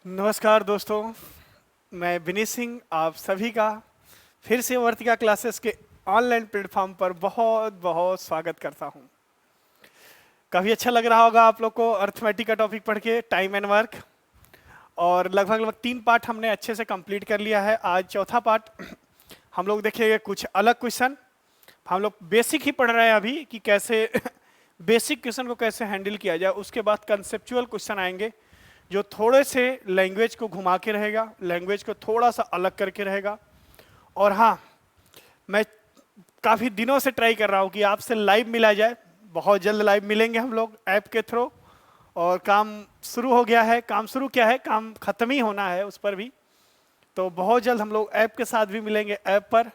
नमस्कार दोस्तों, मैं विनीत सिंह आप सभी का फिर से वर्तिका क्लासेस के ऑनलाइन प्लेटफॉर्म पर बहुत बहुत स्वागत करता हूं। काफ़ी अच्छा लग रहा होगा आप लोग को अर्थमेटिक का टॉपिक पढ़ के, टाइम एंड वर्क। और लगभग लगभग 3 पार्ट हमने अच्छे से कंप्लीट कर लिया है। आज चौथा पार्ट हम लोग देखेंगे कुछ अलग क्वेश्चन। हम लोग बेसिक ही पढ़ रहे हैं अभी कि कैसे बेसिक क्वेश्चन को कैसे हैंडल किया जाए। उसके बाद कंसेप्चुअल क्वेश्चन आएंगे जो थोड़े से लैंग्वेज को घुमा के रहेगा, लैंग्वेज को थोड़ा सा अलग करके रहेगा। और हाँ, मैं काफ़ी दिनों से ट्राई कर रहा हूँ कि आपसे लाइव मिला जाए। बहुत जल्द लाइव मिलेंगे हम लोग ऐप के थ्रू। और काम शुरू हो गया है। काम शुरू क्या है, काम खत्म ही होना है उस पर भी। तो बहुत जल्द हम लोग ऐप के साथ भी मिलेंगे। ऐप पर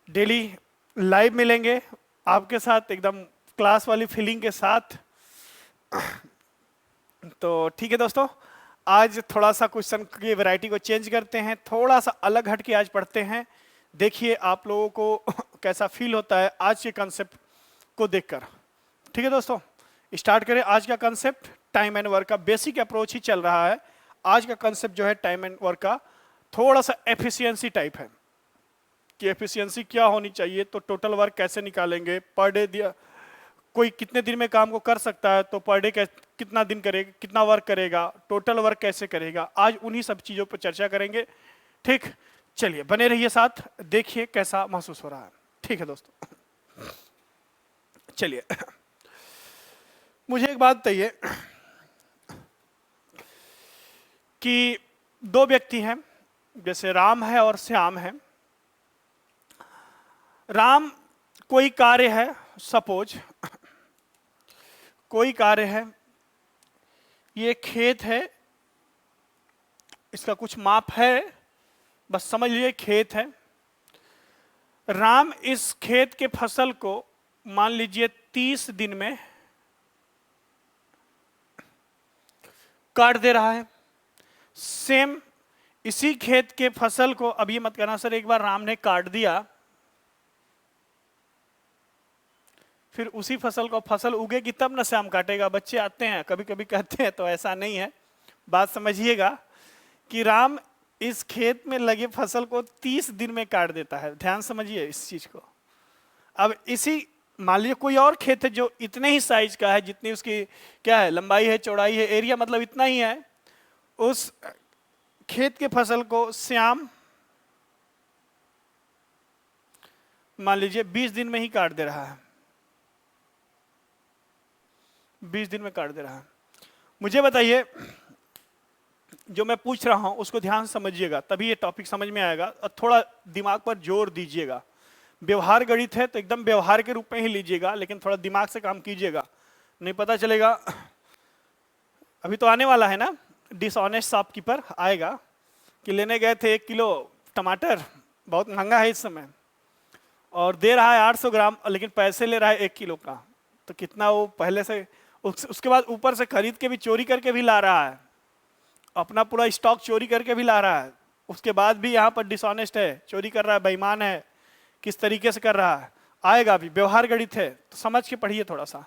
डेली लाइव मिलेंगे आपके साथ, एकदम क्लास वाली फीलिंग के साथ। तो ठीक है दोस्तों, आज थोड़ा सा क्वेश्चन की वैरायटी को चेंज करते हैं, थोड़ा सा अलग हट के आज पढ़ते हैं। देखिए आप लोगों को कैसा फील होता है आज के कंसेप्ट को देखकर। ठीक है दोस्तों, स्टार्ट करें आज का कंसेप्ट। टाइम एंड वर्क का बेसिक अप्रोच ही चल रहा है। आज का कंसेप्ट जो है टाइम एंड वर्क का थोड़ा सा एफिशिएंसी टाइप है कि एफिशिएंसी क्या होनी चाहिए। तो टोटल वर्क कैसे निकालेंगे, पर डे दिया कोई कितने दिन में काम को कर सकता है, तो पर डे कितना दिन करेगा, कितना वर्क करेगा, टोटल वर्क कैसे करेगा। आज उन्हीं सब चीज़ों पर चर्चा करेंगे। ठीक, चलिए बने रहिए साथ, देखिए कैसा महसूस हो रहा है। ठीक है दोस्तों, चलिए मुझे एक बात बताइए कि दो व्यक्ति हैं, जैसे राम है और श्याम है। राम कोई कार्य है, सपोज कोई कार्य है, ये खेत है, इसका कुछ माप है, बस समझ लीजिए खेत है। राम इस खेत के फसल को मान लीजिए 30 दिन में काट दे रहा है। सेम इसी खेत के फसल को, अब ये मत कहना सर एक बार राम ने काट दिया फिर उसी फसल को, फसल उगेगी तब न श्याम काटेगा। बच्चे आते हैं कभी कभी कहते हैं, तो ऐसा नहीं है। बात समझिएगा कि राम इस खेत में लगे फसल को 30 दिन में काट देता है। ध्यान समझिए इस चीज को। अब इसी मान लीजिए कोई और खेत है जो इतने ही साइज का है, जितनी उसकी क्या है, लंबाई है, चौड़ाई है, एरिया मतलब इतना ही है। उस खेत के फसल को श्याम मान लीजिए 20 दिन में ही काट दे रहा है। 20 दिन में काट दे रहा है। मुझे बताइए, जो मैं पूछ रहा हूं उसको ध्यान से समझिएगा, तभी ये टॉपिक समझ में आएगा। और थोड़ा दिमाग पर जोर दीजिएगा। व्यवहार गणित है तो एकदम व्यवहार के रूप में ही लीजिएगा, लेकिन थोड़ा दिमाग से काम कीजिएगा, नहीं पता चलेगा। अभी तो आने वाला है ना, डिसऑनेस्ट शॉपकीपर आएगा कि लेने गए थे 1 किलो टमाटर, बहुत महंगा है इस समय, और दे रहा है 800 ग्राम, लेकिन पैसे ले रहा है 1 किलो का। तो कितना वो पहले से, उसके बाद ऊपर से खरीद के भी चोरी करके भी ला रहा है, अपना पूरा स्टॉक चोरी करके भी ला रहा है। उसके बाद भी यहाँ पर डिसऑनेस्ट है, चोरी कर रहा है, बेईमान है, किस तरीके से कर रहा है। आएगा भी, व्यवहार गणित है तो समझ के पढ़िए थोड़ा सा।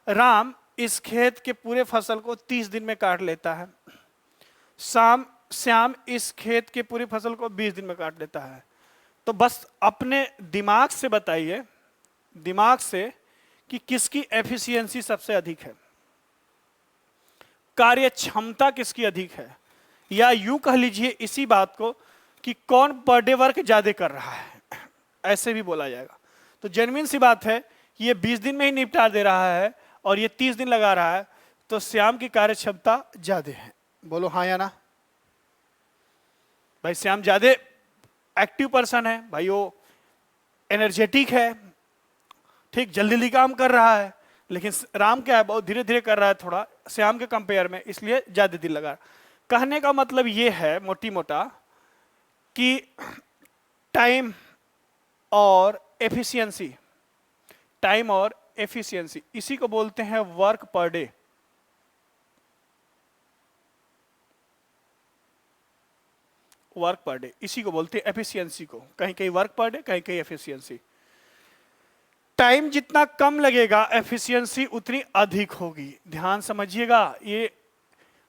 राम इस खेत के पूरे फसल को 30 दिन में काट लेता है। श्याम इस खेत के पूरी फसल को 20 दिन में काट लेता है। तो बस अपने दिमाग से बताइए, दिमाग से, कि किसकी एफिशिएंसी सबसे अधिक है, कार्य क्षमता किसकी अधिक है। या यूं कह लीजिए इसी बात को कि कौन पर डे वर्क ज्यादा कर रहा है, ऐसे भी बोला जाएगा। तो जेन्युइन सी बात है, ये 20 दिन में ही निपटा दे रहा है और ये 30 दिन लगा रहा है, तो श्याम की कार्य क्षमता ज्यादा है। बोलो हाँ या ना। भाई श्याम ज्यादा एक्टिव पर्सन है, भाई वो एनर्जेटिक है, ठीक, जल्दी जल्दी काम कर रहा है। लेकिन राम क्या है, बहुत धीरे धीरे कर रहा है थोड़ा श्याम के कंपेयर में, इसलिए ज्यादा दिन लगा। कहने का मतलब ये है मोटी मोटा कि टाइम और एफिशिएंसी, टाइम और एफिशिएंसी, इसी को बोलते हैं work per day. Work per day इसी को बोलते हैं एफिशिएंसी को। कहीं कहीं वर्क पर डे, कहीं कहीं एफिशिएंसी। टाइम जितना कम लगेगा एफिशिएंसी उतनी अधिक होगी। ध्यान समझिएगा, ये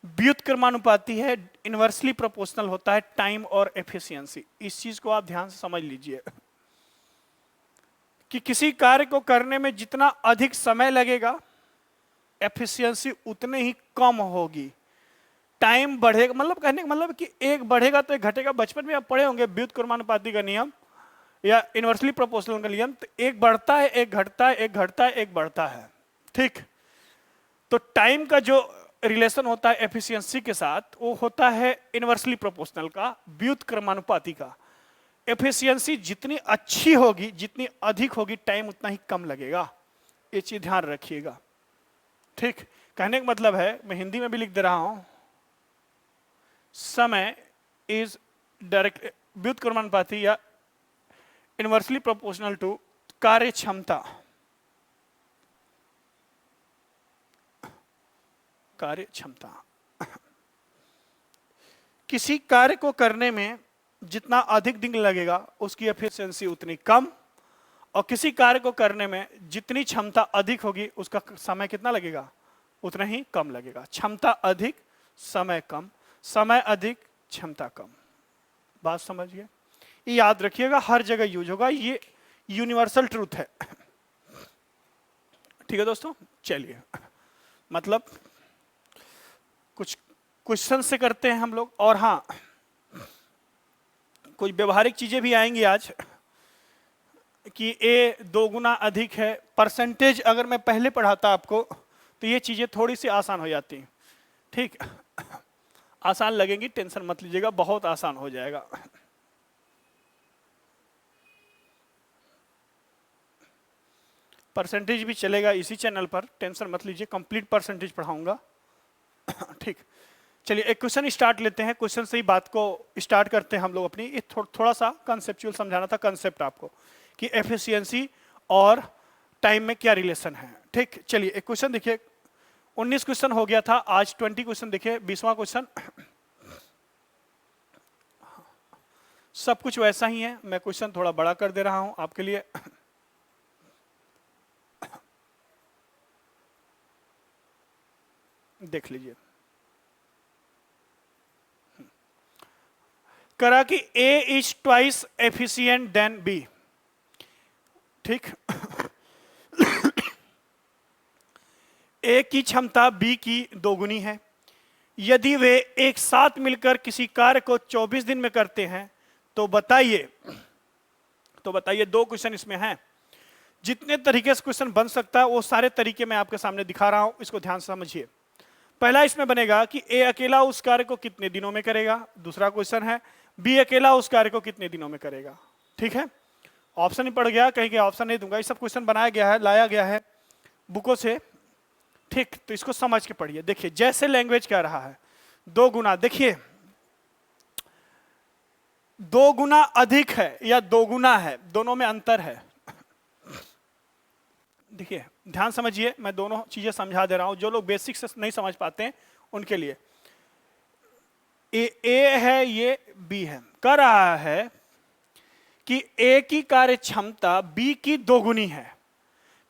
व्युत्क्रमानुपाती है, इनवर्सली प्रोपोर्शनल होता है टाइम और एफिशिएंसी। इस चीज को आप ध्यान से समझ लीजिए कि किसी कार्य को करने में जितना अधिक समय लगेगा एफिशिएंसी उतने ही कम होगी। टाइम बढ़ेगा, मतलब कहने का मतलब कि एक बढ़ेगा तो एक घटेगा। बचपन में आप पढ़े होंगे व्युत्क्रमानुपाती का नियम या इनवर्सली प्रोपोर्शनल का नियम, तो एक बढ़ता है एक घटता है, एक घटता है एक बढ़ता है। ठीक, तो टाइम का जो रिलेशन होता है एफिशिएंसी के साथ वो होता है इनवर्सली प्रोपोर्शनल का, व्युत्क्रमानुपाती का। एफिशिएंसी जितनी अच्छी होगी, जितनी अधिक होगी, टाइम उतना ही कम लगेगा। ये चीज ध्यान रखिएगा। ठीक, कहने का मतलब है, मैं हिंदी में भी लिख दे रहा हूं, समय इज डायरेक्ट व्युत्क्रमानुपाती या इनवर्सली प्रोपोर्शनल टू कार्य क्षमता। कार्य क्षमता, किसी कार्य को करने में जितना अधिक दिन लगेगा उसकी एफिशिएंसी उतनी कम, और किसी कार्य को करने में जितनी क्षमता अधिक होगी उसका समय कितना लगेगा, उतना ही कम लगेगा। क्षमता अधिक, समय कम, समय अधिक, क्षमता कम। बात समझिए, ये याद रखिएगा, हर जगह यूज होगा, ये यूनिवर्सल ट्रूथ है। ठीक है दोस्तों, चलिए मतलब कुछ क्वेश्चन से करते हैं हम लोग, और हाँ कुछ व्यवहारिक चीजें भी आएंगी आज कि ए 2 गुना अधिक है। परसेंटेज अगर मैं पहले पढ़ाता आपको तो ये चीजें थोड़ी सी आसान हो जाती। ठीक, आसान लगेंगी, टेंशन मत लीजिएगा, बहुत आसान हो जाएगा। परसेंटेज भी चलेगा इसी चैनल पर, टेंशन मत लीजिए, कंप्लीट परसेंटेज पढ़ाऊंगा। ठीक, चलिए एक क्वेश्चन स्टार्ट लेते हैं। क्वेश्चन से ही बात को स्टार्ट करते हैं हम लोग अपनी। ये थोड़ा सा कंसेप्चुअल समझाना था, कंसेप्ट आपको कि एफिशिएंसी और टाइम में क्या रिलेशन है। ठीक, चलिए एक क्वेश्चन देखिए। 19 क्वेश्चन हो गया था, आज 20 क्वेश्चन देखिए। 20वां क्वेश्चन सब कुछ वैसा ही है, मैं क्वेश्चन थोड़ा बड़ा कर दे रहा हूं आपके लिए। देख लीजिए, करा कि A is twice efficient then B। ठीक, A की क्षमता B की 2 गुनी है। यदि वे एक साथ मिलकर किसी कार्य को 24 दिन में करते हैं तो बताइए 2 क्वेश्चन इसमें हैं। जितने तरीके से क्वेश्चन बन सकता है वो सारे तरीके मैं आपके सामने दिखा रहा हूं, इसको ध्यान से समझिए। पहला इसमें बनेगा कि ए अकेला उस कार्य को कितने दिनों में करेगा। दूसरा क्वेश्चन है बी अकेला उस कार्य को कितने दिनों में करेगा। ठीक है, ऑप्शन ही पड़ गया, कहीं के ऑप्शन नहीं दूंगा, ये सब क्वेश्चन बनाया गया है, लाया गया है बुकों से। ठीक, तो इसको समझ के पढ़िए। देखिए जैसे लैंग्वेज कह रहा है 2 गुना, देखिए 2 गुना अधिक है या 2 गुना है, दोनों में अंतर है। देखिए ध्यान समझिए, मैं दोनों चीजें समझा दे रहा हूं, जो लोग बेसिक से नहीं समझ पाते हैं उनके लिए। ए है, ये बी है। कह रहा है कि ए की कार्य क्षमता बी की 2 गुनी है।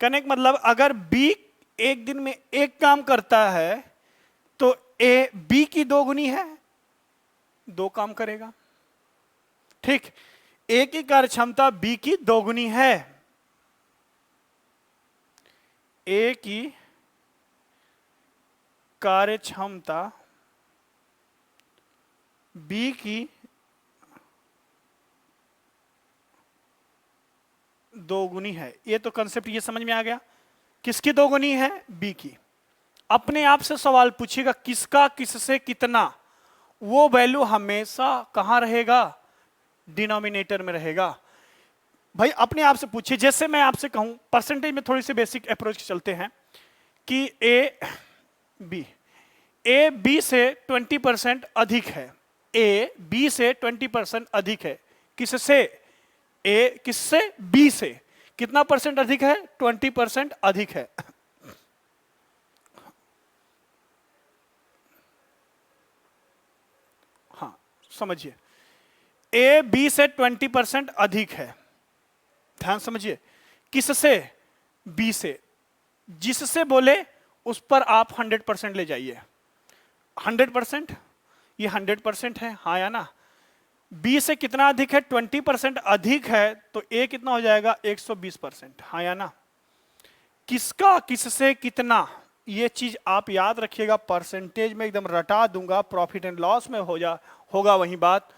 कहने का मतलब अगर बी एक दिन में एक काम करता है तो ए बी की 2 गुनी है, 2 काम करेगा। ठीक, ए की कार्य क्षमता बी की 2 गुनी है। ए की कार्य क्षमता बी की 2 गुनी है। ये तो कंसेप्ट ये समझ में आ गया। किसकी 2 गुनी है? बी की। अपने आप से सवाल पूछिएगा किसका किससे कितना, वो वैल्यू हमेशा कहां रहेगा? डिनोमिनेटर में रहेगा। भाई अपने आप से पूछिए, जैसे मैं आपसे कहूं परसेंटेज में थोड़ी सी बेसिक अप्रोच चलते हैं कि ए बी से 20% अधिक है। ए बी से 20% अधिक है। किससे? ए किससे? बी से। कितना परसेंट अधिक है? 20% अधिक है। हाँ समझिए, ए बी से 20% अधिक है। ध्यान समझिए, किससे? बी से। जिससे बोले उस पर आप 100% ले जाइए। 100%, ये 100% है, हाँ या ना? बी से कितना अधिक है? 20% अधिक है, तो ए कितना हो जाएगा? 120%, हाँ या ना? किसका किससे कितना, ये चीज आप याद रखिएगा। परसेंटेज में एकदम रटा दूंगा, प्रॉफिट एंड लॉस में होगा वही बात,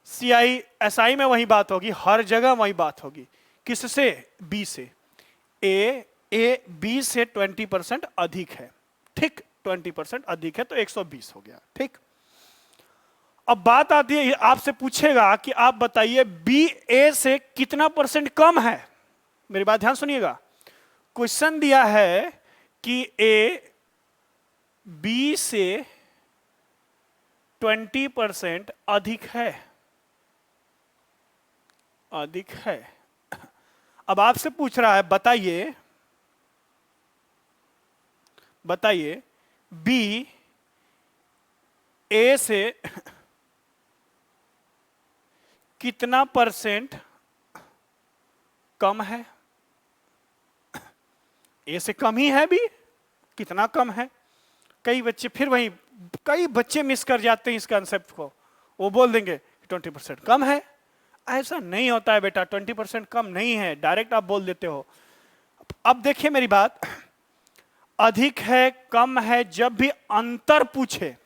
सीआई एसआई में वही बात होगी, हर जगह वही बात होगी। किससे? बी से। ए बी से 20% अधिक है, ठीक, 20% अधिक है तो 120 हो गया, ठीक। अब बात आती है, आपसे पूछेगा कि आप बताइए बी ए से कितना परसेंट कम है। मेरी बात ध्यान सुनिएगा, क्वेश्चन दिया है कि ए बी से 20% अधिक है, अधिक है। अब आपसे पूछ रहा है बताइए बी ए से कितना परसेंट कम है? ए से कम ही है बी, कितना कम है? कई बच्चे मिस कर जाते हैं इस कंसेप्ट को, वो बोल देंगे 20% कम है। ऐसा नहीं होता है बेटा, 20% कम नहीं है, डायरेक्ट आप बोल देते हो। अब देखिए मेरी बात, अधिक है कम है, जब भी अंतर पूछे,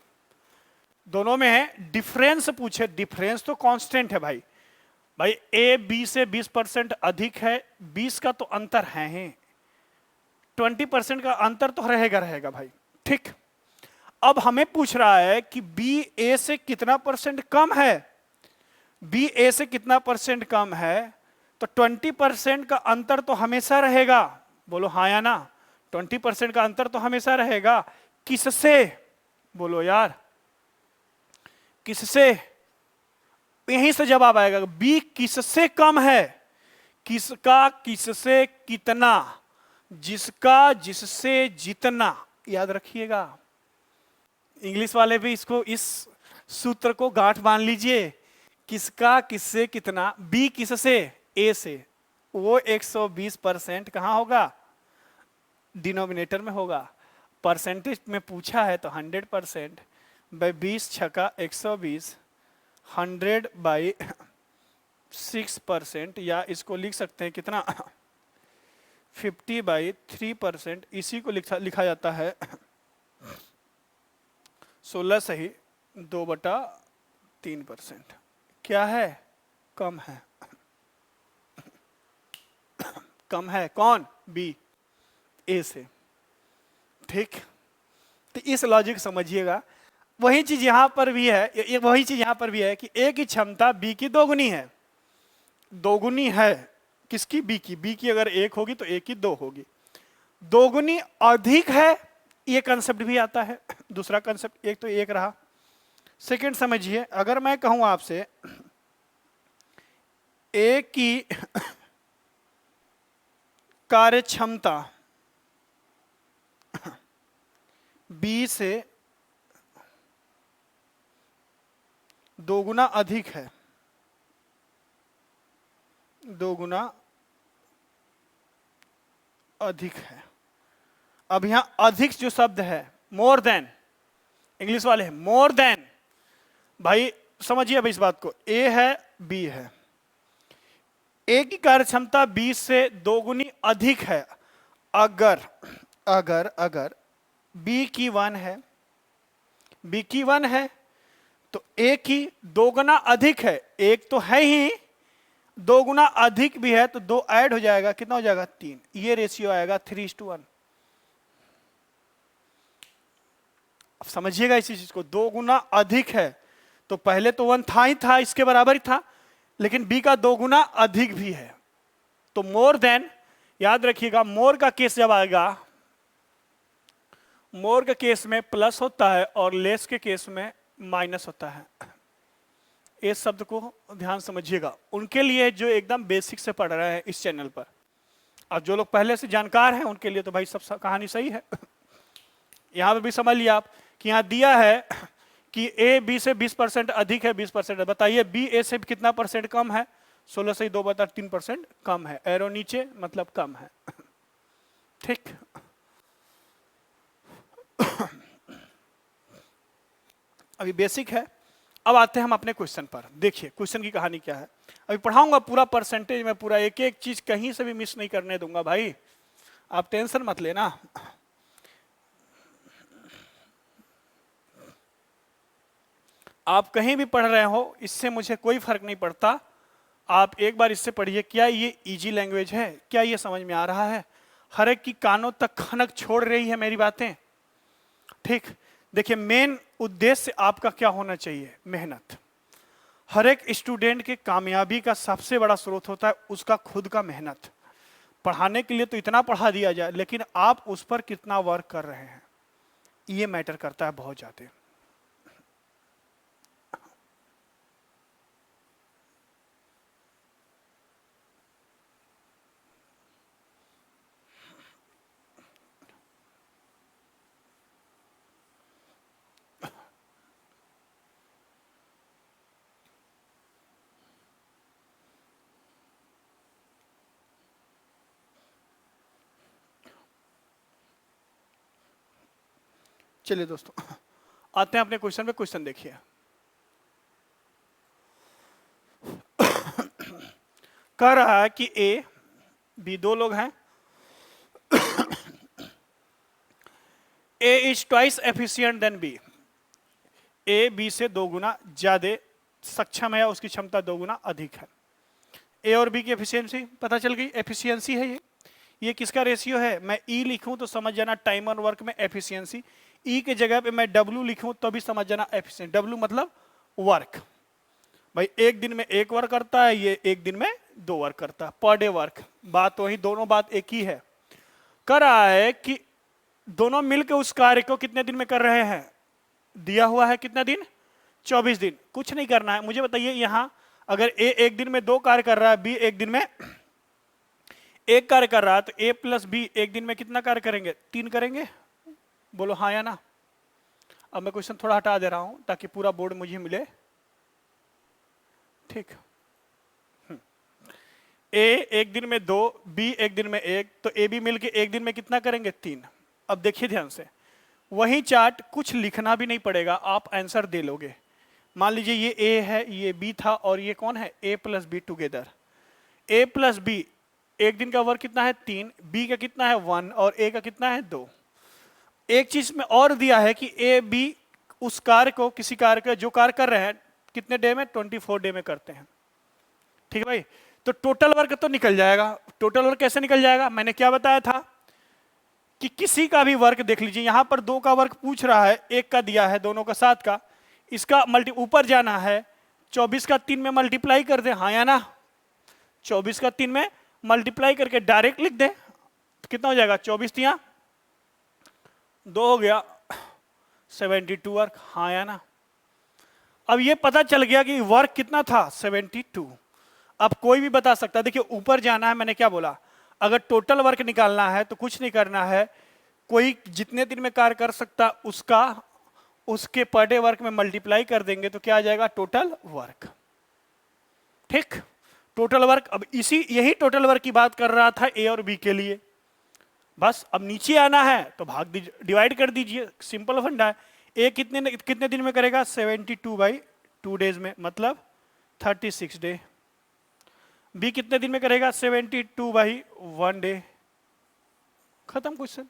दोनों में है, डिफरेंस पूछे, डिफरेंस तो कांस्टेंट है भाई। ए बी से 20% अधिक है, 20 का तो अंतर है ही, 20% का अंतर तो रहेगा भाई, ठीक। अब हमें पूछ रहा है कि बी ए से कितना परसेंट कम है। बी ए से कितना परसेंट कम है, तो 20% का अंतर तो हमेशा रहेगा, बोलो हाँ या ना? 20% का अंतर तो हमेशा रहेगा। किससे? बोलो यार, किससे? यहीं से जवाब आएगा, बी किससे कम है? किसका किससे कितना, जिसका जिससे जितना, याद रखिएगा। इंग्लिश वाले भी इसको, इस सूत्र को गांठ बांध लीजिए, किसका किससे कितना, बी किससे? ए से, वो 120% कहां होगा? डिनोमिनेटर में होगा। परसेंटेज में पूछा है तो 100%, बाई 20 छका 120, 100/6%, या इसको लिख सकते हैं कितना, 50/3%, इसी को लिखा जाता है 16 सही 2/3%। क्या है? कम है, कम है कौन? बी ए से, ठीक। तो इस लॉजिक समझिएगा। वही चीज यहां पर भी है, वही चीज यहां पर भी है कि ए की क्षमता बी की दोगुनी है, दोगुनी है किसकी? बी की। बी की अगर 1 होगी तो ए की 2 होगी। दोगुनी अधिक है, ये कंसेप्ट भी आता है। दूसरा कंसेप्ट, एक तो एक रहा। सेकंड समझिए, अगर मैं कहूं आपसे ए की कार्य क्षमता बी से दोगुना अधिक है, दोगुना अधिक है। अब यहां अधिक जो शब्द है, मोर देन, इंग्लिश वाले हैं मोर देन। भाई समझिए अब इस बात को, ए है बी है, ए की कार्य क्षमता बी से दोगुनी अधिक है। अगर अगर अगर बी की 1 है, बी की 1 है, तो ए की दोगुना अधिक है, एक तो है ही, दोगुना अधिक भी है, तो 2 ऐड हो जाएगा, कितना हो जाएगा? 3। ये रेशियो आएगा 3:1। अब समझिएगा इसी चीज को, 2 गुना अधिक है, तो पहले तो 1 था ही था, इसके बराबर ही था, लेकिन बी का 2 गुना अधिक भी है, तो मोर देन। याद रखिएगा, मोर का केस जब आएगा, मोर के केस में प्लस होता है और लेस के केस में माइनस होता है। इस शब्द को ध्यान समझिएगा, उनके लिए जो एकदम बेसिक से पढ़ रहे हैं इस चैनल पर। अब जो लोग पहले से जानकार हैं उनके लिए तो भाई सब कहानी सही है। यहां पर भी समझ लिया आप कि यहां दिया है कि ए बी से 20% अधिक है, 20%। बताइए बी ए से कितना परसेंट कम है? 16 से 2/3% कम है, एरो नीचे मतलब कम है, ठीक। अभी बेसिक है। अब आते हैं हम अपने क्वेश्चन पर। देखिए क्वेश्चन की कहानी क्या है। अभी पढ़ाऊंगा पूरा परसेंटेज में, पूरा एक एक चीज कहीं से भी मिस नहीं करने दूंगा भाई, आप टेंशन मत लेना। आप कहीं भी पढ़ रहे हो इससे मुझे कोई फर्क नहीं पड़ता। आप एक बार इससे पढ़िए, क्या ये इजी लैंग्वेज है, क्या ये समझ में आ रहा है, हर एक की कानों तक खनक छोड़ रही है मेरी बातें। ठीक, देखिए मेन उद्देश्य आपका क्या होना चाहिए, मेहनत। हर एक स्टूडेंट के कामयाबी का सबसे बड़ा स्रोत होता है उसका खुद का मेहनत। पढ़ाने के लिए तो इतना पढ़ा दिया जाए, लेकिन आप उस पर कितना वर्क कर रहे हैं ये मैटर करता है बहुत ज्यादा। चलिए दोस्तों आते हैं अपने क्वेश्चन पे। क्वेश्चन देखिए, कह रहा है कि ए बी दो लोग हैं, A is twice efficient than B. A B से दो गुना ज्यादा सक्षम है, उसकी क्षमता दो गुना अधिक है। ए और बी की एफिशिएंसी पता चल गई, एफिशिएंसी है ये किसका रेशियो है। मैं ई लिखूं तो समझ जाना टाइम और वर्क में एफिशिएंसी, ई के जगह पे मैं डब्ल्यू लिखूं तो भी समझ जाना एफिशिएंट। डब्ल्यू मतलब वर्क, भाई एक दिन में एक वर्क करता है, ये एक दिन में दो वर्क करता है, पर डे वर्क। बात वही, दोनों बात एक ही है। कर रहा है कि दोनों मिलकर उस कार्य को कितने दिन में कर रहे हैं, दिया हुआ है कितना दिन, 24 दिन। कुछ नहीं करना है, मुझे बताइए यहां अगर ए एक दिन में दो कार्य कर रहा है, बी एक दिन में एक कार्य कर रहा है, तो ए प्लस बी एक दिन में कितना कार्य करेंगे, 3 करेंगे। बोलो हाँ या ना। अब मैं क्वेश्चन थोड़ा हटा दे रहा हूं ताकि पूरा बोर्ड मुझे मिले। ठीक, ए एक दिन में दो, बी एक दिन में एक, तो ए बी मिलके एक दिन में कितना करेंगे, 3। अब देखिए ध्यान से, वही चार्ट, कुछ लिखना भी नहीं पड़ेगा, आप आंसर दे लोगे। मान लीजिए ये ए है, ये बी था, और ये कौन है, A plus B together. A plus B एक दिन का वर्क कितना है, 3, बी का कितना है 1, और ए का कितना है 2। एक चीज में और दिया है कि ए बी उस कार्य को, किसी कार्य का जो कार्य कर रहे हैं कितने डे में, 24 डे में करते हैं। ठीक है भाई, तो टोटल वर्क तो निकल जाएगा। टोटल वर्क कैसे निकल जाएगा, मैंने क्या बताया था कि किसी का भी वर्क देख लीजिए, यहां पर 2 का वर्क पूछ रहा है, 1 का दिया है, दोनों का 7 का, इसका मल्टी ऊपर जाना है, 24 का 3 में मल्टीप्लाई कर दे, हाँ या ना। 24 का 3 में मल्टीप्लाई करके डायरेक्ट लिख दे तो कितना हो जाएगा, 24 तिया 2 हो गया, 72 वर्क, हाँ या ना। अब ये पता चल गया कि वर्क कितना था, 72। अब कोई भी बता सकता है, देखिए ऊपर जाना है, मैंने क्या बोला, अगर टोटल वर्क निकालना है तो कुछ नहीं करना है, कोई जितने दिन में कार्य कर सकता उसका, उसके पर डे वर्क में मल्टीप्लाई कर देंगे तो क्या आ जाएगा, टोटल वर्क। ठीक, टोटल वर्क। अब इसी यही टोटल वर्क की बात कर रहा था ए और बी के लिए। बस अब नीचे आना है तो भाग दीजिए, डिवाइड कर दीजिए, सिंपल फंडा है। ए कितने दिन में करेगा, 72/2 डेज में, मतलब 36 डे। बी कितने दिन में करेगा, 72/1 डे। खत्म क्वेश्चन,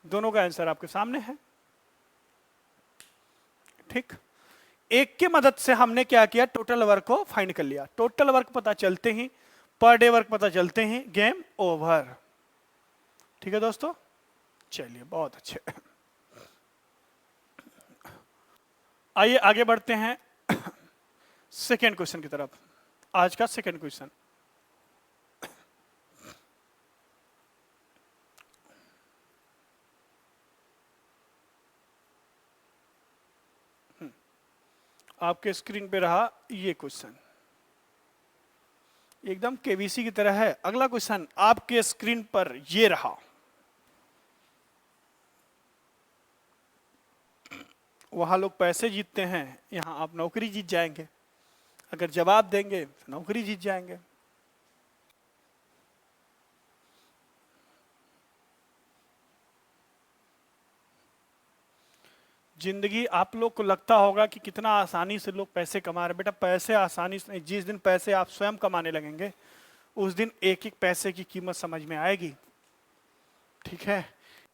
दोनों का आंसर आपके सामने है। ठीक, एक के मदद से हमने क्या किया, टोटल वर्क को फाइंड कर लिया। टोटल वर्क पता चलते ही, पर डे वर्क पता चलते ही, गेम ओवर। ठीक है दोस्तों, चलिए बहुत अच्छे। आइए आगे बढ़ते हैं सेकेंड क्वेश्चन की तरफ। आज का सेकेंड क्वेश्चन, आपके स्क्रीन पे रहा ये क्वेश्चन, एकदम केबीसी की तरह है। अगला क्वेश्चन आपके स्क्रीन पर ये रहा, वहां लोग पैसे जीतते हैं, यहां आप नौकरी जीत जाएंगे। अगर जवाब देंगे तो नौकरी जीत जाएंगे। जिंदगी आप लोग को लगता होगा कि कितना आसानी से लोग पैसे कमा रहे हैं। बेटा पैसे आसानी से नहीं, जिस दिन पैसे आप स्वयं कमाने लगेंगे उस दिन एक एक पैसे की कीमत समझ में आएगी। ठीक है,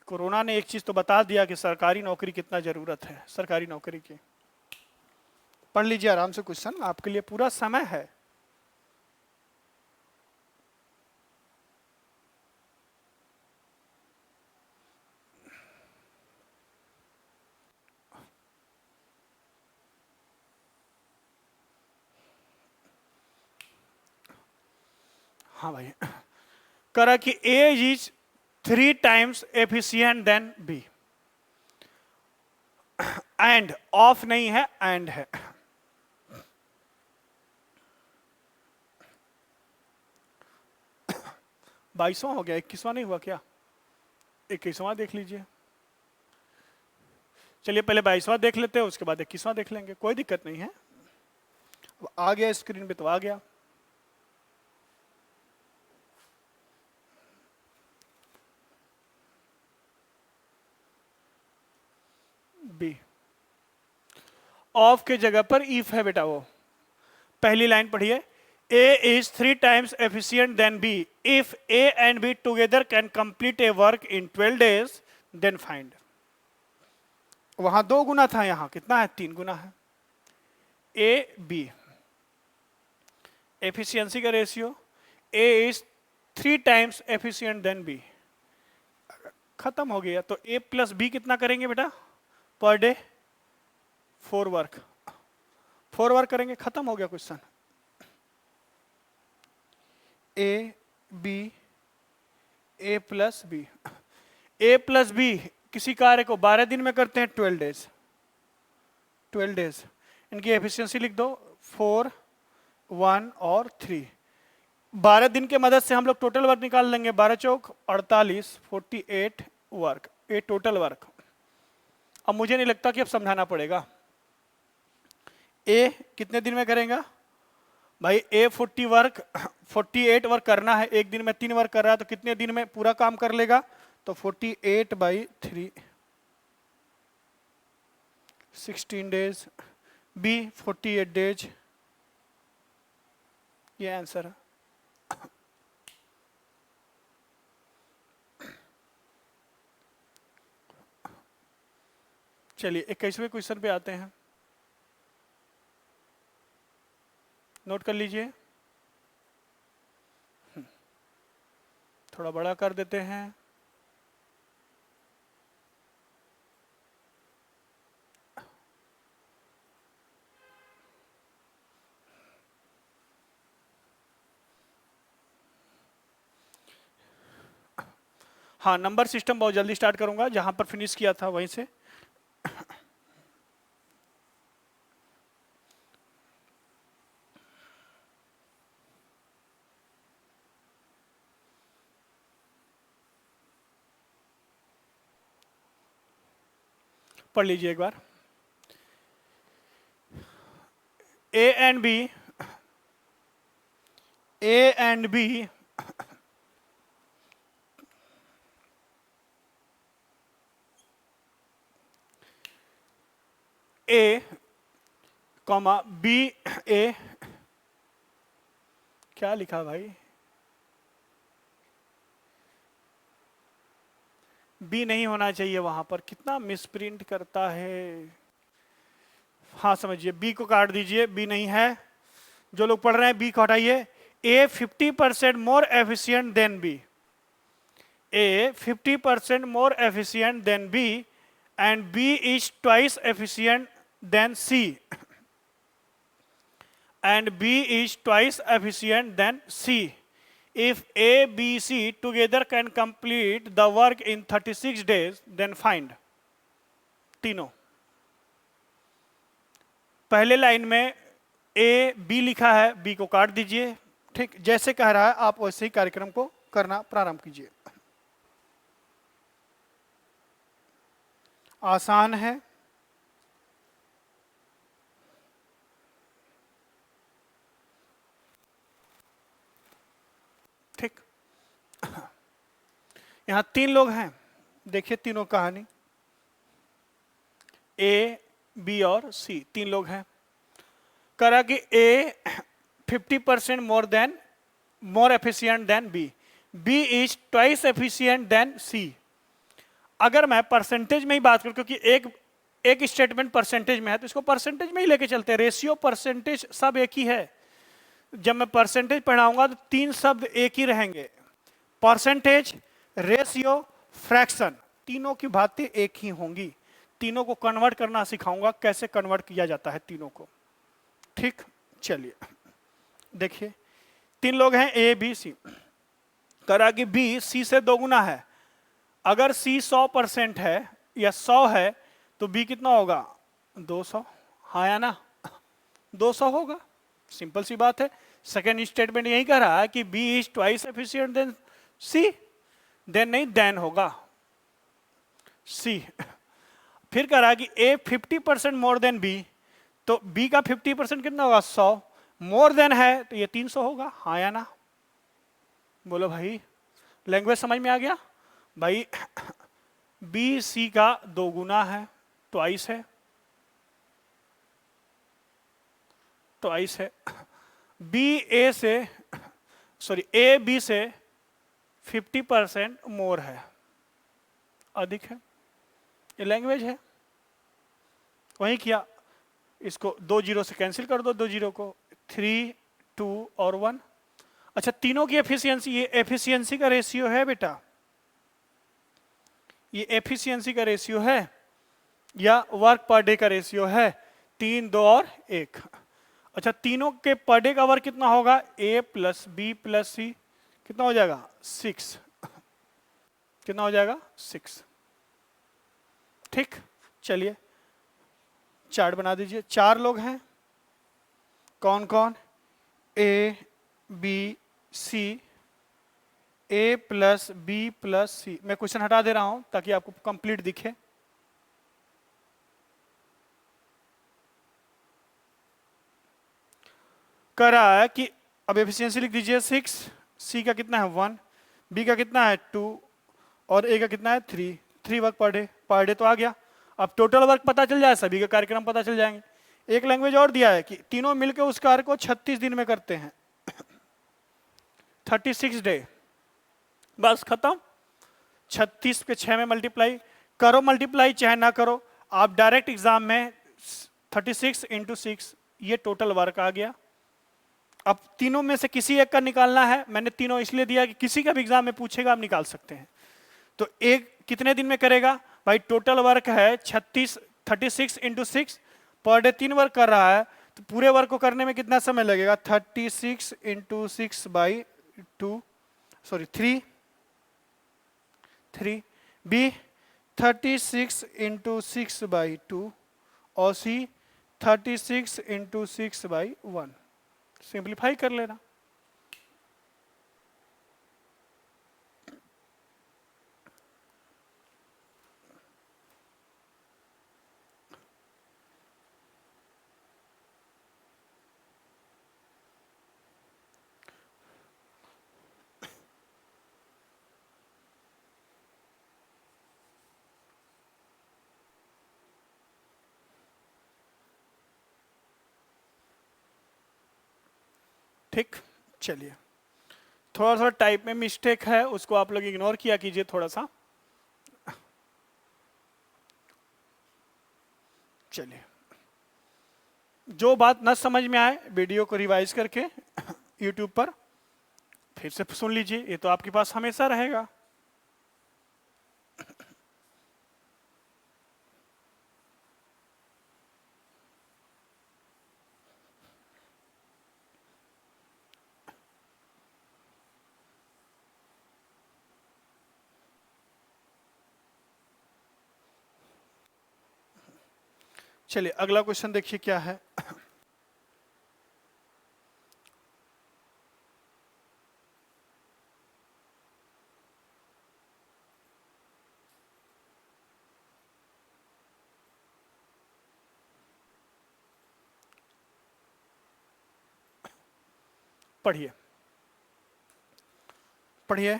कोरोना ने एक चीज तो बता दिया कि सरकारी नौकरी कितना जरूरत है, सरकारी नौकरी की। पढ़ लीजिए आराम से क्वेश्चन, आपके लिए पूरा समय है। हाँ भाई, करा कि A is 3 times efficient than B. And of नहीं है, एंड है। बाईसवां हो गया, 21वां नहीं हुआ क्या? 21वां देख लीजिए। चलिए पहले 22वां देख लेते हैं, उसके बाद 21वां देख लेंगे, कोई दिक्कत नहीं है। अब आ गया स्क्रीन पे तो आ गया। बी, ऑफ के जगह पर इफ है बेटा। वो पहली लाइन पढ़िए, A is 3 times efficient than B if A and B together can complete a work in 12 days then find. वहां 2 गुना था, यहां कितना है? 3 गुना है। ए बी, एफिशिएंसी का ratio, A is 3 times efficient than B. खत्म हो गया। तो ए प्लस बी कितना करेंगे बेटा पर डे? 4 वर्क। 4 वर्क करेंगे, खत्म हो गया question. A B, A plus B. A plus B किसी कार्य को 12 दिन में करते हैं, 12 days। 12 days। इनकी एफिशिएंसी लिख दो, 4, 1 और 3। 12 दिन के मदद से हम लोग टोटल वर्क निकाल लेंगे। 12 चौक 48, 48 वर्क, ये टोटल वर्क। अब मुझे नहीं लगता कि अब समझाना पड़ेगा। ए कितने दिन में करेगा भाई? ए 48 वर्क करना है, एक दिन में 3 वर्क कर रहा है, तो कितने दिन में पूरा काम कर लेगा? तो 48/3, 16 days। बी 48 days, ये आंसर है। चलिए 21वें क्वेश्चन पे आते हैं, नोट कर लीजिए। थोड़ा बड़ा कर देते हैं। हाँ, नंबर सिस्टम बहुत जल्दी स्टार्ट करूंगा, जहां पर फिनिश किया था वहीं से। पढ़ लीजिए एक बार। A and B, A and B A comma B A, क्या लिखा भाई? बी नहीं होना चाहिए वहां पर, कितना मिसप्रिंट करता है। हाँ समझिए, बी को काट दीजिए, बी नहीं है। जो लोग पढ़ रहे हैं बी को हटाइए। A 50% more efficient than B, A 50% more efficient than B and B is twice efficient than C and B is twice efficient than C. If A, B, C together can complete the work in 36 days, then find। तीनों। पहले line में A, B लिखा है, B को काट दीजिए। ठीक, जैसे कह रहा है आप वैसे ही कार्यक्रम को करना प्रारंभ कीजिए। आसान है। ठीक, यहां 3 लोग हैं, देखिए तीनों कहानी। ए, बी और सी, 3 लोग हैं। करा कि A 50% more efficient than B, B is twice efficient than C. अगर मैं परसेंटेज में ही बात करूं, क्योंकि एक स्टेटमेंट परसेंटेज में है तो इसको परसेंटेज में ही लेके चलते हैं। रेशियो परसेंटेज सब एक ही है। जब मैं परसेंटेज पढ़ाऊंगा तो 3 शब्द एक ही रहेंगे, परसेंटेज, रेशियो, फ्रैक्शन, तीनों की बातें एक ही होंगी। तीनों को कन्वर्ट करना सिखाऊंगा, कैसे कन्वर्ट किया जाता है तीनों को। ठीक, चलिए देखिए, 3 लोग हैं ए, बी, सी। करा कि बी सी से 2 गुना है। अगर सी 100% है या 100 है तो बी कितना होगा? 200। हाँ या ना? 200 होगा, सिंपल सी बात है। सेकेंड स्टेटमेंट यही कह रहा है कि B is twice efficient than C, than नहीं, देन होगा सी। फिर कह रहा है कि ए 50% मोर देन बी, तो बी का 50% कितना होगा? 100। मोर देन है तो ये 300 होगा। हाँ या ना? बोलो भाई, लैंग्वेज समझ में आ गया भाई? बी सी का 2 गुना है, ट्वाइस है, ट्वाइस है। बी ए से, सॉरी, ए बी से 50% मोर है, अधिक है। ये लैंग्वेज है, वही किया। इसको 2 जीरो से कैंसिल कर दो, 2 जीरो को, 3, 2 और 1। अच्छा, तीनों की एफिशिएंसी, ये एफिशिएंसी का रेशियो है बेटा, ये एफिशिएंसी का रेशियो है या वर्क पर डे का रेशियो है? 3, 2 और 1। अच्छा, तीनों के पर डे का वर्क कितना होगा? ए प्लस बी प्लस सी, कितना हो जाएगा? 6। कितना हो जाएगा? 6। ठीक, चलिए चार्ट बना दीजिए। 4 लोग हैं, कौन कौन? ए, बी, सी, ए प्लस बी प्लस सी। मैं क्वेश्चन हटा दे रहा हूं ताकि आपको कंप्लीट दिखे। कह रहा है कि अब एफिशिएंसी लिख दीजिए 6, सी का कितना है 1, बी का कितना है 2 और ए का कितना है 3। 3 वर्क पर डे तो आ गया। अब टोटल वर्क पता चल जाए, सभी के कार्यक्रम पता चल जाएंगे। एक लैंग्वेज और दिया है कि तीनों मिलकर उस कार्य को 36 दिन में करते हैं, 36 डे। बस खत्म। 36 के 6 में मल्टीप्लाई करो, मल्टीप्लाई चाहे ना करो, आप डायरेक्ट एग्जाम में 36 इंटू 6, ये टोटल वर्क आ गया। अब तीनों में से किसी एक का निकालना है। मैंने तीनों इसलिए दिया कि किसी का भी एग्जाम में पूछेगा, आप निकाल सकते हैं। तो एक कितने दिन में करेगा भाई? टोटल वर्क है 36 इंटू 6, पर डे 3 वर्क कर रहा है, तो पूरे वर्क को करने में कितना समय लगेगा? 36 into 6 by 2, sorry 3। B 36 into 6 by 2 और सी 36 इंटू 6 बाई 1। सिंप्लीफाई कर लेना। ठीक, चलिए, थोड़ा सा टाइप में मिस्टेक है, उसको आप लोग इग्नोर किया कीजिए थोड़ा सा। चलिए, जो बात न समझ में आए वीडियो को रिवाइज करके यूट्यूब पर फिर से सुन लीजिए, ये तो आपके पास हमेशा रहेगा। चलिए अगला क्वेश्चन देखिए क्या है। पढ़िए पढ़िए।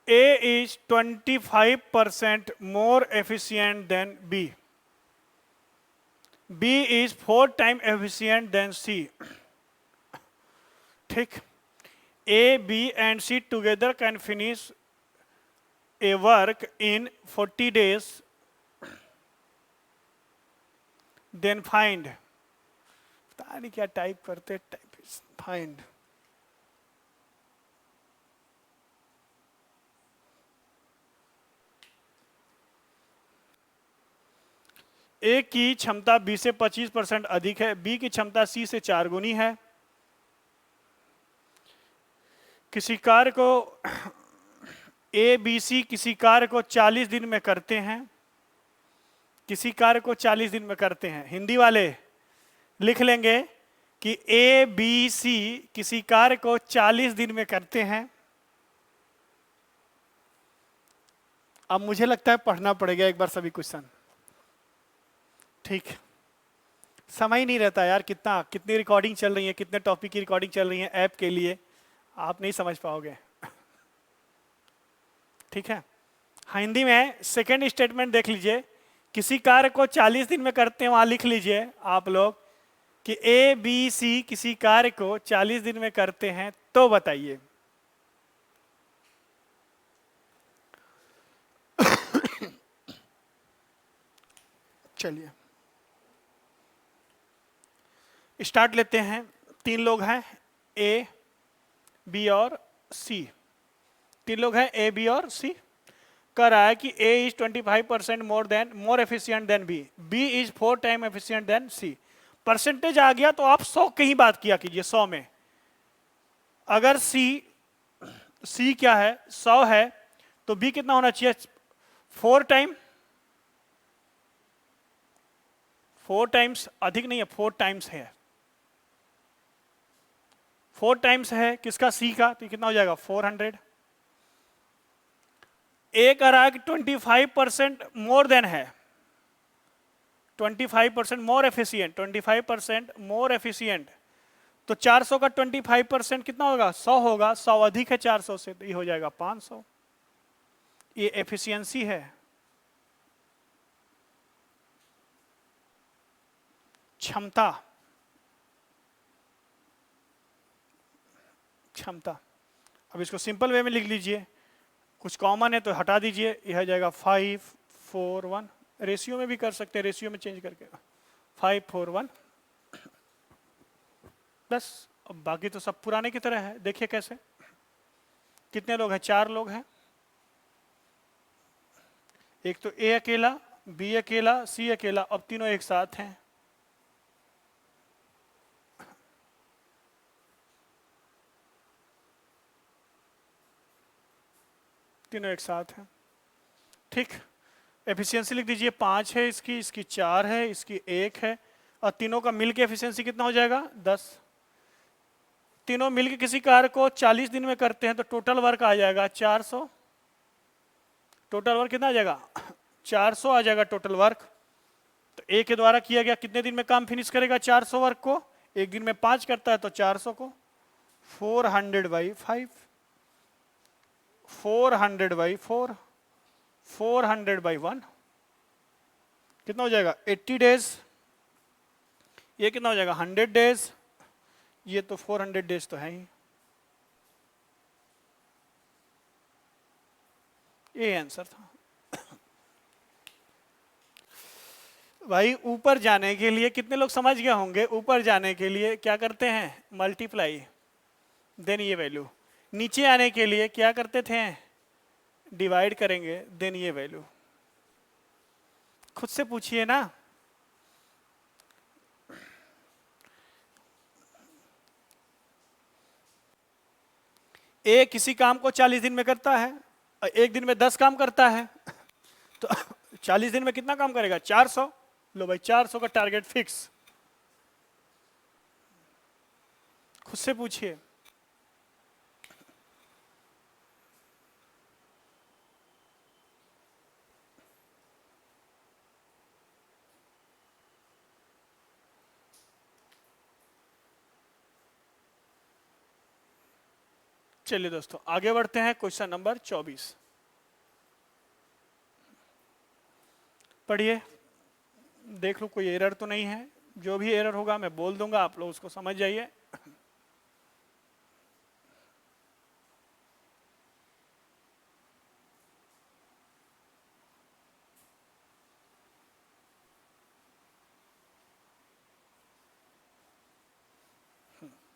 A is 25% more efficient than B. B is 4 times efficient than C. ठीक, A, B and C together can finish a work in 40 days. Then find, पता नहीं क्या टाइप करते, find. ए की क्षमता बी से 25% अधिक है, बी की क्षमता सी से 4 गुनी है। किसी कार्य को ए बी सी किसी कार्य को 40 दिन में करते हैं, किसी कार्य को 40 दिन में करते हैं। हिंदी वाले लिख लेंगे कि ए बी सी किसी कार्य को 40 दिन में करते हैं। अब मुझे लगता है पढ़ना पड़ेगा एक बार सभी क्वेश्चन। ठीक, समय ही नहीं रहता यार, कितनी रिकॉर्डिंग चल रही है, कितने टॉपिक की रिकॉर्डिंग चल रही है ऐप के लिए, आप नहीं समझ पाओगे। ठीक है, हिंदी में सेकेंड स्टेटमेंट देख लीजिए, किसी कार्य को 40 दिन में करते हैं, वहां लिख लीजिए आप लोग कि ए बी सी किसी कार्य को 40 दिन में करते हैं, तो बताइए। चलिए स्टार्ट लेते हैं। 3 लोग हैं, ए बी और सी। 3 लोग हैं ए बी और सी। कह रहा है कि A is 25% more efficient than B, B is 4 time efficient than C. Percentage आ गया तो आप 100 की ही बात किया कीजिए, 100 में। अगर सी क्या है, 100 है, तो बी कितना होना चाहिए, 4 टाइम्स, अधिक नहीं है, 4 टाइम्स है, 4 टाइम्स है किसका, सी का, तो कितना हो जाएगा 400। ए कह रहा है कि 25% मोर देन है, 25% मोर एफिशिएंट, 25% मोर एफिशिएंट, तो 400 का 25% कितना होगा, 100 होगा। 100 अधिक है 400 से, तो ये हो जाएगा 500। ये एफिशिएंसी है। क्षमता, अब इसको सिंपल वे में लिख लीजिए, कुछ कॉमन है तो हटा दीजिए, यह हो जाएगा 5-4-1। रेशियो में भी कर सकते हैं, रेशियो में चेंज करके 5-4-1 बस। अब बाकी तो सब पुराने की तरह है। देखिए कैसे, कितने लोग हैं, 4 लोग हैं। एक तो ए अकेला, बी अकेला, सी अकेला, अब तीनों एक साथ हैं। तीनों एक साथ हैं। ठीक, एफिशिएंसी लिख दीजिए, 5 है इसकी, इसकी 4 है, इसकी 1 है, और तीनों का मिलके एफिशिएंसी कितना हो जाएगा, 10। तीनों मिलके किसी कार्य को 40 दिन में करते हैं, तो टोटल वर्क आ जाएगा 400। टोटल वर्क कितना आ जाएगा, 400 आ जाएगा टोटल वर्क। तो ए के द्वारा किया गया कितने दिन में काम फिनिश करेगा 400 वर्क को, एक दिन में 5 करता है, तो 400 को 400/5, 400/4, 400/1 कितना हो जाएगा, 80 डेज। ये कितना हो जाएगा, 100 डेज। ये तो 400 डेज तो है ही। ये आंसर था। भाई ऊपर जाने के लिए कितने लोग समझ गए होंगे, ऊपर जाने के लिए क्या करते हैं, मल्टीप्लाई, देन ये वैल्यू। नीचे आने के लिए क्या करते थे, डिवाइड करेंगे, देन ये वैल्यू। खुद से पूछिए ना। ए किसी काम को 40 दिन में करता है, एक दिन में 10 काम करता है, तो 40 दिन में कितना काम करेगा, 400। लो भाई 400 का टारगेट फिक्स। खुद से पूछिए। चलिए दोस्तों आगे बढ़ते हैं, क्वेश्चन नंबर 24 पढ़िए, देख लो कोई एरर तो नहीं है। जो भी एरर होगा मैं बोल दूंगा, आप लोग उसको समझ जाइए।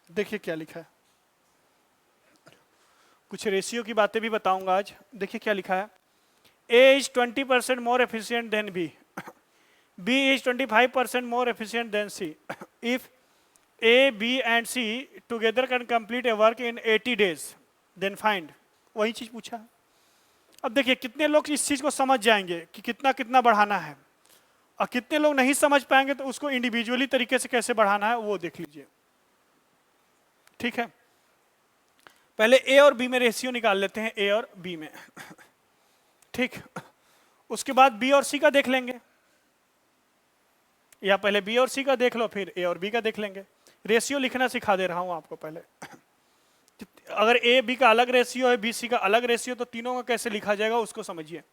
देखिए क्या लिखा है, कुछ रेशियो की बातें भी बताऊंगा आज। देखिए क्या लिखा है, A is 20% more efficient than B, B is 25% more efficient than C, if A B and C together can complete a work in 80 days then find. वही चीज पूछा। अब देखिए कितने लोग इस चीज को समझ जाएंगे कि कितना कितना बढ़ाना है, और कितने लोग नहीं समझ पाएंगे तो उसको इंडिविजुअली तरीके से कैसे बढ़ाना है वो देख लीजिए। ठीक है, पहले ए और बी में रेशियो निकाल लेते हैं, ए और बी में। ठीक, उसके बाद बी और सी का देख लेंगे, या पहले बी और सी का देख लो फिर ए और बी का देख लेंगे। रेशियो लिखना सिखा दे रहा हूं आपको पहले। अगर ए बी का अलग रेशियो है, बी सी का अलग रेशियो, तो तीनों का कैसे लिखा जाएगा उसको समझिए।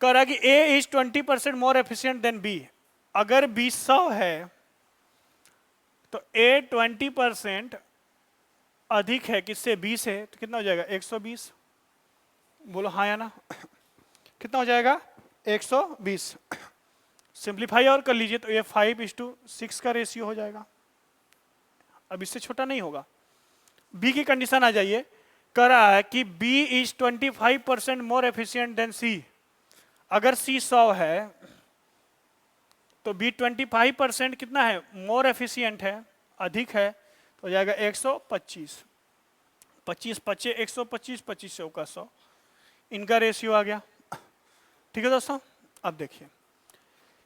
कह रहा कि A is 20% more efficient than B. अगर बी 100 है तो ए 20% अधिक है किससे, बी से, तो कितना हो जाएगा 120। बोलो हाँ या ना, कितना हो जाएगा 120। सिंप्लीफाई और कर लीजिए तो ये 5:6 का रेशियो हो जाएगा। अब इससे छोटा नहीं होगा। बी की कंडीशन आ जाइए, कह रहा है कि B is 25% more efficient than C. अगर सी 100 है तो बी 25% कितना है, मोर एफिशिएंट है, अधिक है, तो हो जाएगा 125। 25 25 125, 25 से होगा 100, इनका रेशियो आ गया। ठीक है दोस्तों, अब देखिए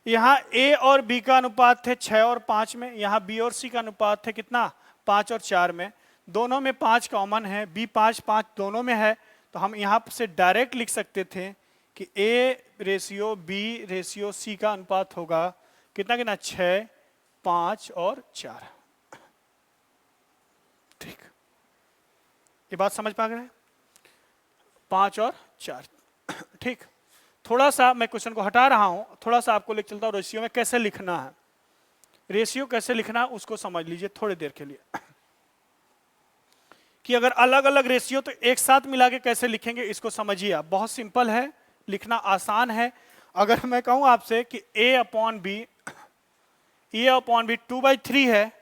यहाँ ए और बी का अनुपात थे 6 और 5 में, यहाँ बी और सी का अनुपात थे कितना, 5 और 4 में। दोनों में 5 कॉमन है, बी 5 5 दोनों में है, तो हम यहाँ से डायरेक्ट लिख सकते थे कि A ratio B ratio C का अनुपात होगा कितना कितना, 6 5 और 4। ठीक, ये बात समझ पा गए, 5 और 4। ठीक, थोड़ा सा मैं क्वेश्चन को हटा रहा हूं, थोड़ा सा आपको लेकर चलता हूं रेशियो में कैसे लिखना है। रेशियो कैसे लिखना उसको समझ लीजिए थोड़ी देर के लिए, कि अगर अलग अलग रेशियो तो एक साथ मिला के कैसे लिखेंगे इसको समझिए आप। बहुत सिंपल है, लिखना आसान है। अगर मैं कहूं आपसे कि ए अपॉन बी 2/3 है,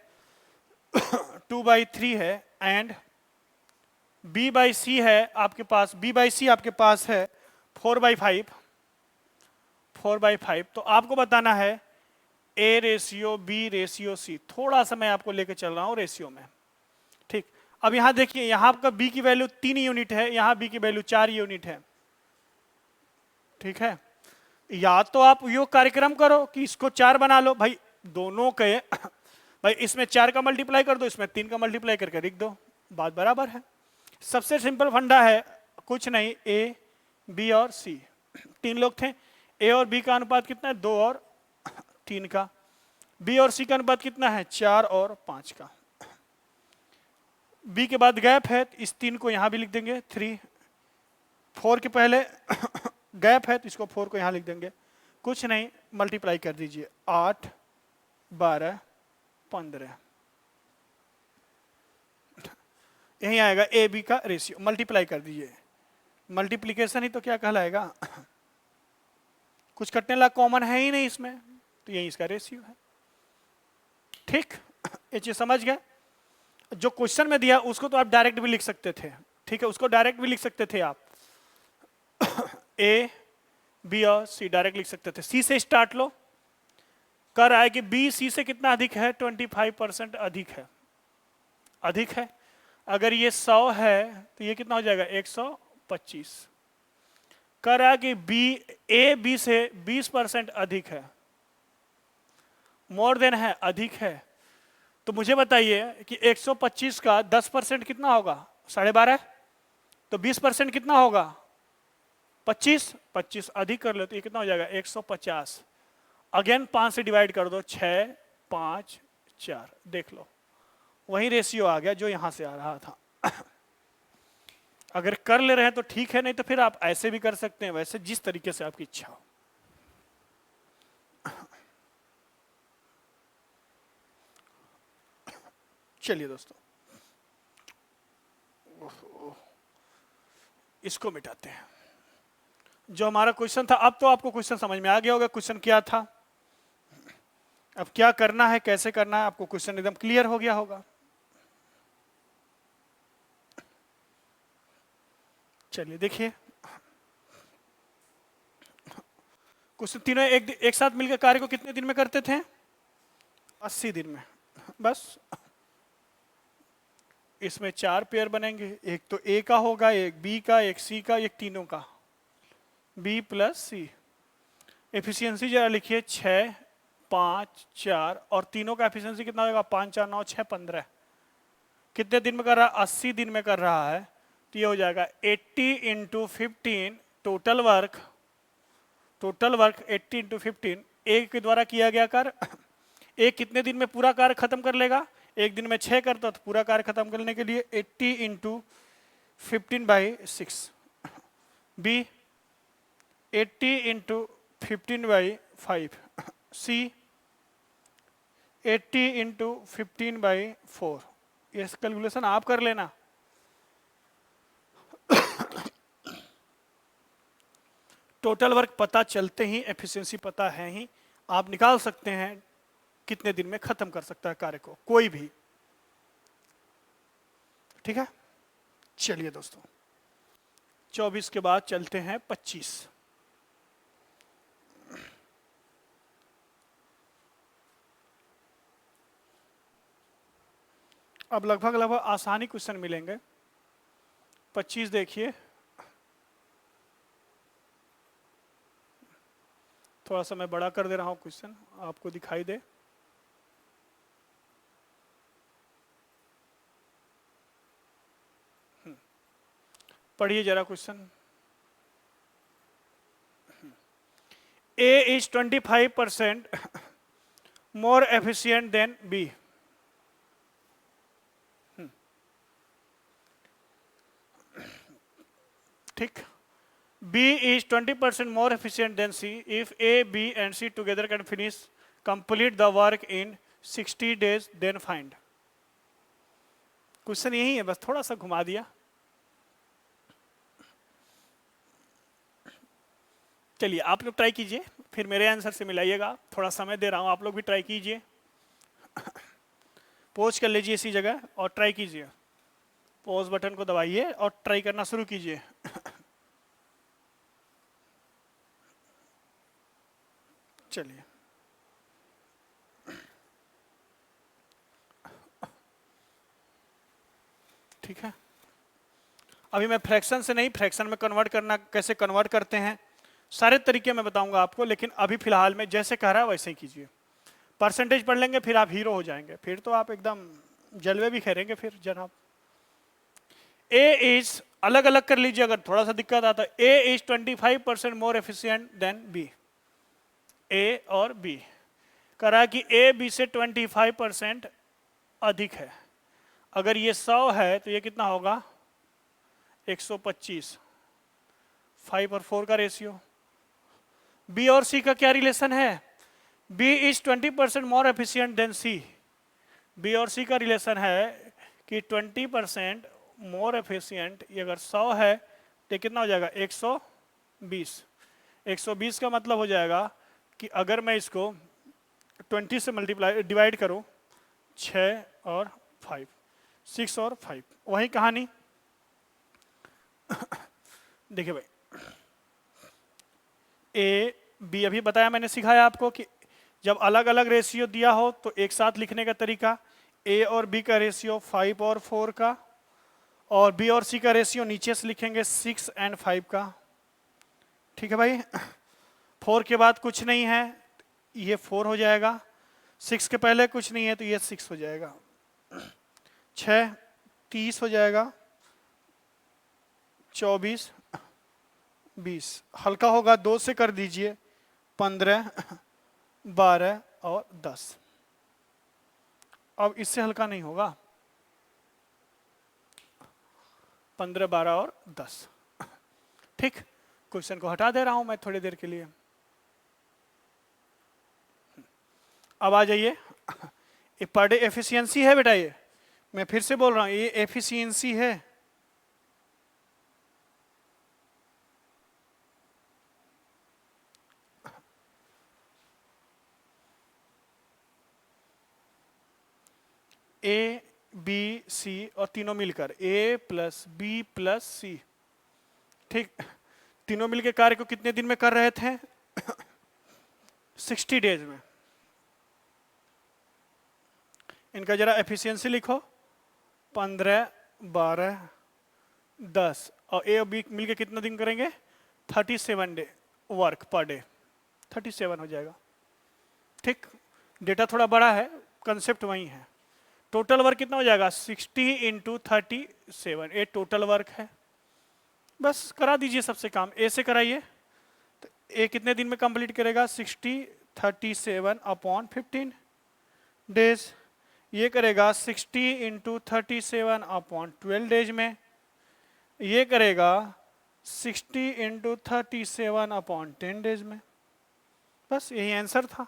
2/3 है, एंड बी बाई सी है आपके पास, बी बाई सी आपके पास है 4/5, 4/5, तो आपको बताना है A ratio B ratio C. थोड़ा सा मैं आपको लेके चल रहा हूं रेशियो में। ठीक, अब यहां देखिए, यहां आपका बी की वैल्यू 3 यूनिट है, यहां बी की वैल्यू 4 यूनिट है। ठीक है, या तो आप यो कार्यक्रम करो कि इसको 4 बना लो भाई, दोनों के भाई इसमें 4 का मल्टीप्लाई कर दो, इसमें 3 का मल्टीप्लाई करके लिख दो, बात बराबर है। सबसे सिंपल फंडा है, कुछ नहीं, ए बी और सी 3 लोग थे, ए और बी का अनुपात कितना है, 2 और 3 का। बी और सी का अनुपात कितना है, 4 और 5 का। बी के बाद गैप है, इस 3 को यहां भी लिख देंगे 3, 4 के पहले गैप है तो इसको 4 को यहां लिख देंगे। कुछ नहीं, मल्टीप्लाई कर दीजिए, 8 12 15, यही आएगा ए बी का रेशियो। मल्टीप्लाई कर दीजिए, मल्टीप्लीकेशन ही तो क्या कहलाएगा, कुछ कटने लगा कॉमन है ही नहीं इसमें, तो यही इसका रेशियो है। ठीक, ये चीज समझ गए। जो क्वेश्चन में दिया उसको तो आप डायरेक्ट भी लिख सकते थे। ठीक है, उसको डायरेक्ट भी लिख सकते थे आप, ए बी और सी डायरेक्ट लिख सकते थे। सी से स्टार्ट लो, कर रहा है कि बी सी से कितना अधिक है, 25% अधिक है, अधिक है। अगर ये 100 है तो ये कितना हो जाएगा, 125। कह रहा है कि बी ए बी से 20% अधिक है, मोर देन है, अधिक है। तो मुझे बताइए कि 125 का 10% कितना होगा, 12.5, तो 20% कितना होगा, 25। 25 अधिक कर लो तो ये कितना हो जाएगा, 150। अगेन 5 से डिवाइड कर दो, 6 5 4, देख लो वही रेशियो आ गया जो यहां से आ रहा था। अगर कर ले रहे हैं तो ठीक है, नहीं तो फिर आप ऐसे भी कर सकते हैं, वैसे जिस तरीके से आपकी इच्छा हो। चलिए दोस्तों, इसको मिटाते हैं। जो हमारा क्वेश्चन था, अब तो आपको क्वेश्चन समझ में आ गया होगा क्वेश्चन क्या था। अब क्या करना है, कैसे करना है, आपको क्वेश्चन एकदम क्लियर हो गया होगा। चलिए देखिए, क्वेश्चन तीनों एक साथ मिलकर कार्य को कितने दिन में करते थे? 80 दिन में। बस इसमें 4 पेयर बनेंगे, एक तो ए का होगा, एक बी का, एक सी का, एक तीनों का, बी प्लस सी। एफिशिएंसी जरा लिखिए 6, 5, 4, और तीनों का एफिशिएंसी कितना होगा? 5, 4, 9, 6, 15। कितने दिन में कर रहा है? 80 दिन में कर रहा है, तो ये हो जाएगा 80 into 15 total work. Total work 80 into 15 एक के द्वारा किया गया कार्य। एक कितने दिन में पूरा कार्य खत्म कर लेगा? एक दिन में 6 करता, तो पूरा कार्य खत्म करने के लिए 80 into 15/6। B 80 into 15/5। C 80 into 15/4। ये कैलकुलेशन आप कर लेना। टोटल वर्क पता चलते ही एफिशिएंसी पता है ही, आप निकाल सकते हैं कितने दिन में खत्म कर सकता है कार्य को कोई भी। ठीक है, चलिए दोस्तों, 24 के बाद चलते हैं 25। अब लगभग आसानी क्वेश्चन मिलेंगे। 25 देखिए, थोड़ा सा मैं बड़ा कर दे रहा हूं क्वेश्चन, आपको दिखाई दे। पढ़िए जरा question. A is 25% more efficient than B. ठीक, B is 20% more efficient than C if A, B and C together can complete the work in 60 days, then find. Question यही है, बस थोड़ा सा घुमा दिया। चलिए आप लोग ट्राई कीजिए, फिर मेरे आंसर से मिलाइएगा। थोड़ा समय दे रहा हूं, आप लोग भी ट्राई कीजिए। पॉज कर लीजिए इसी जगह और ट्राई कीजिए। पॉज बटन को दबाइए और ट्राई करना शुरू कीजिए। चलिए, ठीक है। अभी मैं फ्रैक्शन से नहीं, फ्रैक्शन में कन्वर्ट करना कैसे कन्वर्ट करते हैं सारे तरीके मैं बताऊंगा आपको, लेकिन अभी फिलहाल में जैसे कह रहा है वैसे ही कीजिए। परसेंटेज पढ़ लेंगे फिर आप हीरो हो जाएंगे, फिर तो आप एकदम जलवे भी खेलेंगे फिर जनाब। ए इज, अलग अलग कर लीजिए अगर थोड़ा सा दिक्कत आता है। A is 25% more efficient than B. A और बी करा कि ए बी से 25% अधिक है। अगर ये 100 है तो ये कितना होगा? 125। 5 और 4 का रेशियो। बी और सी का क्या रिलेशन है? B is 20% more efficient than C. B और सी का रिलेशन है कि 20% मोर एफिशिएंट, ये अगर 100 है तो कितना हो जाएगा? 120। 120 का मतलब हो जाएगा कि अगर मैं इसको 20 से मल्टीप्लाई डिवाइड करूं, 6 और 5, 6 और 5, वही कहानी। देखिए भाई, ए बी अभी बताया मैंने, सिखाया आपको कि जब अलग अलग रेशियो दिया हो तो एक साथ लिखने का तरीका। ए और बी का रेशियो 5 और 4 का, और बी और सी का रेशियो नीचे से लिखेंगे 6 और 5 का। ठीक है भाई, 4 के बाद कुछ नहीं है, ये 4 हो जाएगा। 6 के पहले कुछ नहीं है तो ये 6 हो जाएगा। 6 30 हो जाएगा। 24 20, हल्का होगा 2 से कर दीजिए। 15 12 और 10। अब इससे हल्का नहीं होगा। 15, 12 और 10। ठीक, क्वेश्चन को हटा दे रहा हूं मैं थोड़ी देर के लिए। अब आ जाइए, ये पर डे एफिशिएंसी है बेटा, ये मैं फिर से बोल रहा हूं, ये एफिशिएंसी है। ए बी सी और तीनों मिलकर ए प्लस बी प्लस सी। ठीक, तीनों मिलकर कार्य को कितने दिन में कर रहे थे? 60 डेज में। इनका जरा एफिशिएंसी लिखो, 15, 12, 10 और ए और बी मिलकर कितना दिन करेंगे? 37 डे वर्क पर डे, 37 हो जाएगा। ठीक, डेटा थोड़ा बड़ा है, कंसेप्ट वही है। टोटल वर्क कितना हो जाएगा? 60 इंटू 37, ये टोटल वर्क है। बस करा दीजिए सबसे काम, ए से कराइए। तो ए कितने दिन में कंप्लीट करेगा? 60 37 अपॉन 15 डेज। ये करेगा 60 इंटू 37 अपॉन 12 डेज में। ये करेगा 60 इंटू 37 अपॉन 10 डेज में। बस यही आंसर था।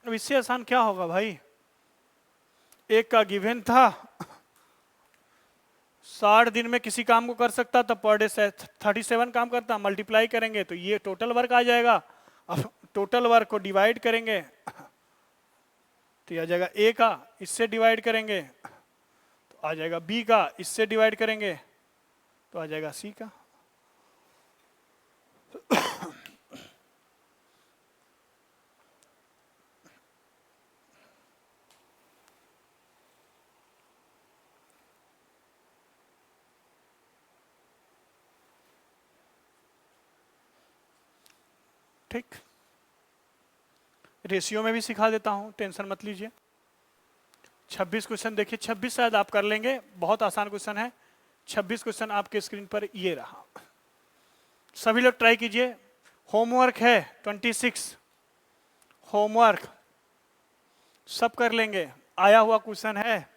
अब इससे आसान क्या होगा भाई? एक का गिवन था, 60 दिन में किसी काम को कर सकता था, पर डे से 37 काम करता, मल्टीप्लाई करेंगे तो ये टोटल वर्क आ जाएगा। अब टोटल वर्क को डिवाइड करेंगे तो आ जाएगा ए का, इससे डिवाइड करेंगे तो आ जाएगा बी का, इससे डिवाइड करेंगे तो आ जाएगा सी का। ठीक, रेशियो में भी सिखा देता हूं, टेंशन मत लीजिए। 26 क्वेश्चन देखिए, 26 शायद आप कर लेंगे, बहुत आसान क्वेश्चन है। 26 क्वेश्चन आपके स्क्रीन पर ये रहा, सभी लोग ट्राई कीजिए। होमवर्क है 26, होमवर्क सब कर लेंगे, आया हुआ क्वेश्चन है।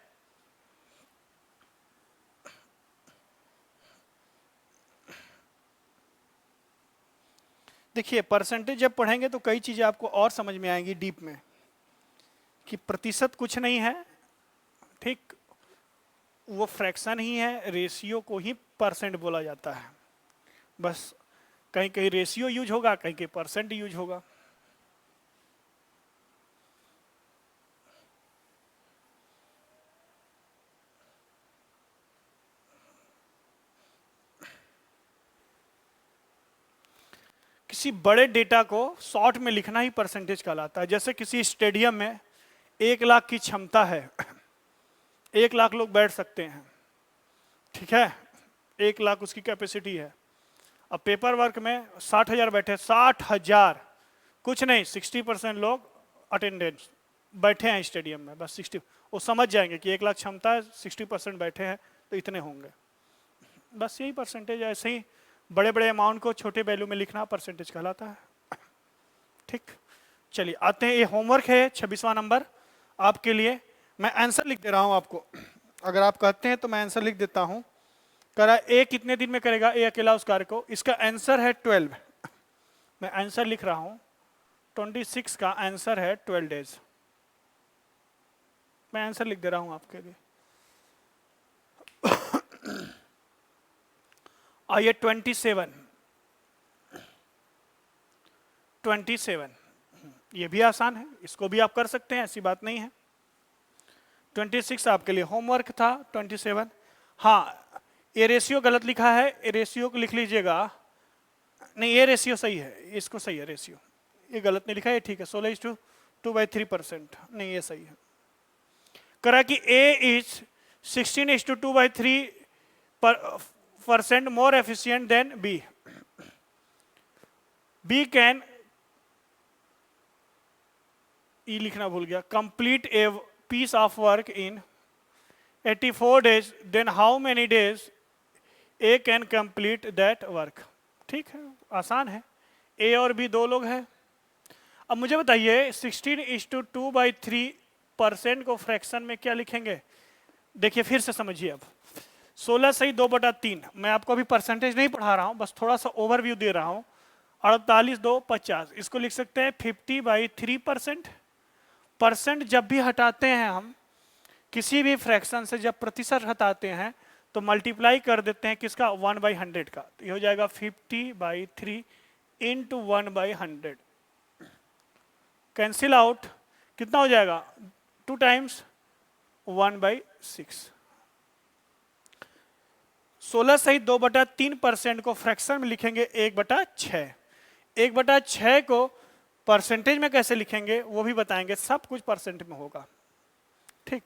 देखिए, परसेंटेज जब पढ़ेंगे तो कई चीजें आपको और समझ में आएंगी डीप में, कि प्रतिशत कुछ नहीं है। ठीक, वो फ्रैक्शन ही है, रेशियो को ही परसेंट बोला जाता है। बस कहीं कहीं रेशियो यूज होगा, कहीं कहीं परसेंट यूज होगा। किसी बड़े डेटा को शॉर्ट में लिखना ही परसेंटेज कहलाता है। जैसे किसी स्टेडियम में 1 लाख की क्षमता है, 1 लाख लोग बैठ सकते हैं, ठीक है, 1 लाख उसकी कैपेसिटी है। अब पेपर वर्क में 60,000 बैठे, 60,000 कुछ नहीं, 60% लोग अटेंडेंस बैठे हैं स्टेडियम में, बस 60। वो समझ जाएंगे कि 1 लाख क्षमता है, 60% बैठे हैं तो इतने होंगे, बस यही परसेंटेज है। ऐसे ही बड़े बड़े अमाउंट को छोटे वैल्यू में लिखना परसेंटेज कहलाता है। ठीक, चलिए आते हैं, ये होमवर्क है 26वां नंबर आपके लिए। मैं आंसर लिख दे रहा हूं आपको, अगर आप कहते हैं तो मैं आंसर लिख देता हूं। करा ए कितने दिन में करेगा? ए अकेला उस कार्य को, इसका आंसर है 12। मैं आंसर लिख रहा हूं, 26 का आंसर है 12 डेज। मैं आंसर लिख दे रहा हूं आपके लिए। आइए 27 ये भी आसान है, इसको भी आप कर सकते हैं, ऐसी बात नहीं है। 26 आपके लिए होमवर्क था। 27, हाँ ये रेशियो गलत लिखा है, ये रेशियो को लिख लीजिएगा। नहीं, ये रेशियो सही है, इसको सही है रेशियो, ये गलत नहीं लिखा है, ठीक है। 16:2/3%, नहीं ये सही है। करा कि A is 16:2/3% more efficient than B. B can, E लिखना भूल गया, complete a piece of work in 84 days, then how many days A can complete that work? ठीक है, आसान है। A और B दो लोग हैं। अब मुझे बताइए 16:2/3% को फ्रैक्शन में क्या लिखेंगे? देखिए फिर से समझिए। अब 16 सही 2/3, मैं आपको अभी परसेंटेज नहीं पढ़ा रहा हूं, बस थोड़ा सा ओवरव्यू दे रहा हूं। 48/2 = 50, इसको लिख सकते हैं 50/3%। परसेंट जब भी हटाते हैं हम किसी भी फ्रैक्शन से, जब प्रतिशत हटाते हैं तो मल्टीप्लाई कर देते हैं किसका? 1/100 का। तो ये हो जाएगा 50/3 इंटू 1/100। कैंसिल आउट, कितना हो जाएगा? 2 टाइम्स 1/6। 16 सही 2/3% को फ्रैक्शन में लिखेंगे 1/6। 1/6 को परसेंटेज में कैसे लिखेंगे वो भी बताएंगे, सब कुछ परसेंट में होगा। ठीक,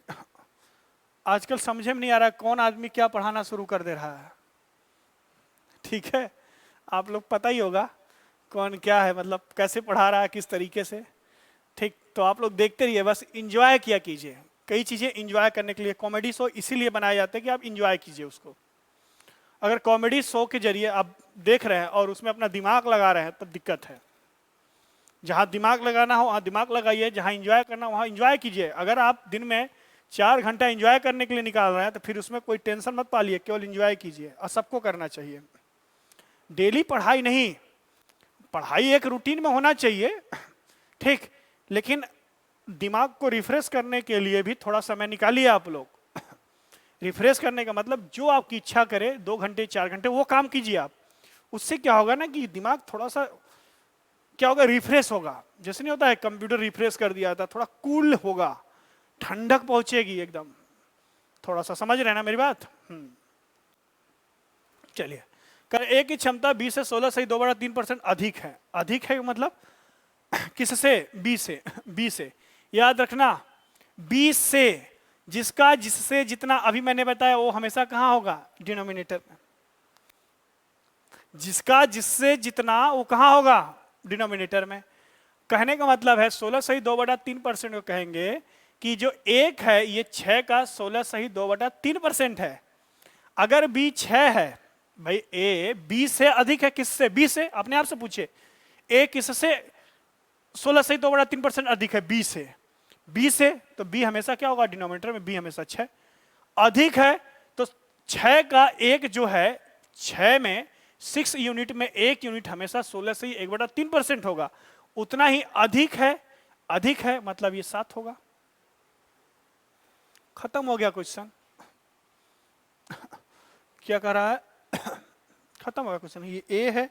आजकल समझे में नहीं आ रहा कौन आदमी क्या पढ़ाना शुरू कर दे रहा है। ठीक है, आप लोग पता ही होगा कौन क्या है, मतलब कैसे पढ़ा रहा है, किस तरीके से। ठीक, तो आप लोग देखते रहिए, बस इंजॉय किया कीजिए। कई चीजें इंजॉय करने के लिए कॉमेडी शो इसीलिए बनाए जाते हैं कि आप इंजॉय कीजिए उसको। अगर कॉमेडी शो के जरिए आप देख रहे हैं और उसमें अपना दिमाग लगा रहे हैं तब दिक्कत है। जहां दिमाग लगाना हो वहां दिमाग लगाइए, जहां इंजॉय करना हो वहां इंजॉय कीजिए। अगर आप दिन में 4 घंटा इंजॉय करने के लिए निकाल रहे हैं तो फिर उसमें कोई टेंशन मत पालिए, केवल इंजॉय कीजिए। और सबको करना चाहिए। डेली पढ़ाई नहीं, पढ़ाई एक रूटीन में होना चाहिए, ठीक, लेकिन दिमाग को रिफ्रेश करने के लिए भी थोड़ा समय निकालिए आप लोग। रिफ्रेश करने का मतलब जो आपकी इच्छा करे, 2 घंटे 4 घंटे वो काम कीजिए आप। उससे क्या होगा ना कि दिमाग थोड़ा सा क्या होगा, रिफ्रेश होगा। जैसे नहीं होता है कंप्यूटर रिफ्रेश कर दिया था, थोड़ा कूल होगा, ठंडक पहुंचेगी एकदम। थोड़ा सा समझ रहे हैं ना मेरी बात? चलिए, कर ए की क्षमता 20 से 16 सही 2/3% अधिक है। अधिक है मतलब किससे? बी से। बी से याद रखना, 20 से, जिसका जिससे जितना अभी मैंने बताया वो हमेशा कहां होगा? डिनोमिनेटर में। जिसका जिससे जितना वो कहां होगा? डिनोमिनेटर में। कहने का मतलब है 16 सही 2/3% को कहेंगे कि जो एक है ये 6 का 16 सही 2/3% है। अगर बी 6 है, भाई ए बी से अधिक है, किससे? बी से। अपने आप से पूछिए, ए किससे 16 सही 2/3% अधिक है? बी से। बी से, तो बी हमेशा क्या होगा? डिनोमिनेटर में। बी हमेशा 6 अधिक है, तो 6 का एक जो है, 6 में 6 यूनिट में 1 यूनिट हमेशा 16 से 1/3% होगा। उतना ही अधिक है। अधिक है मतलब ये 7 होगा। खत्म हो गया क्वेश्चन। क्या कर रहा है? खत्म हो गया क्वेश्चन। ये ए है,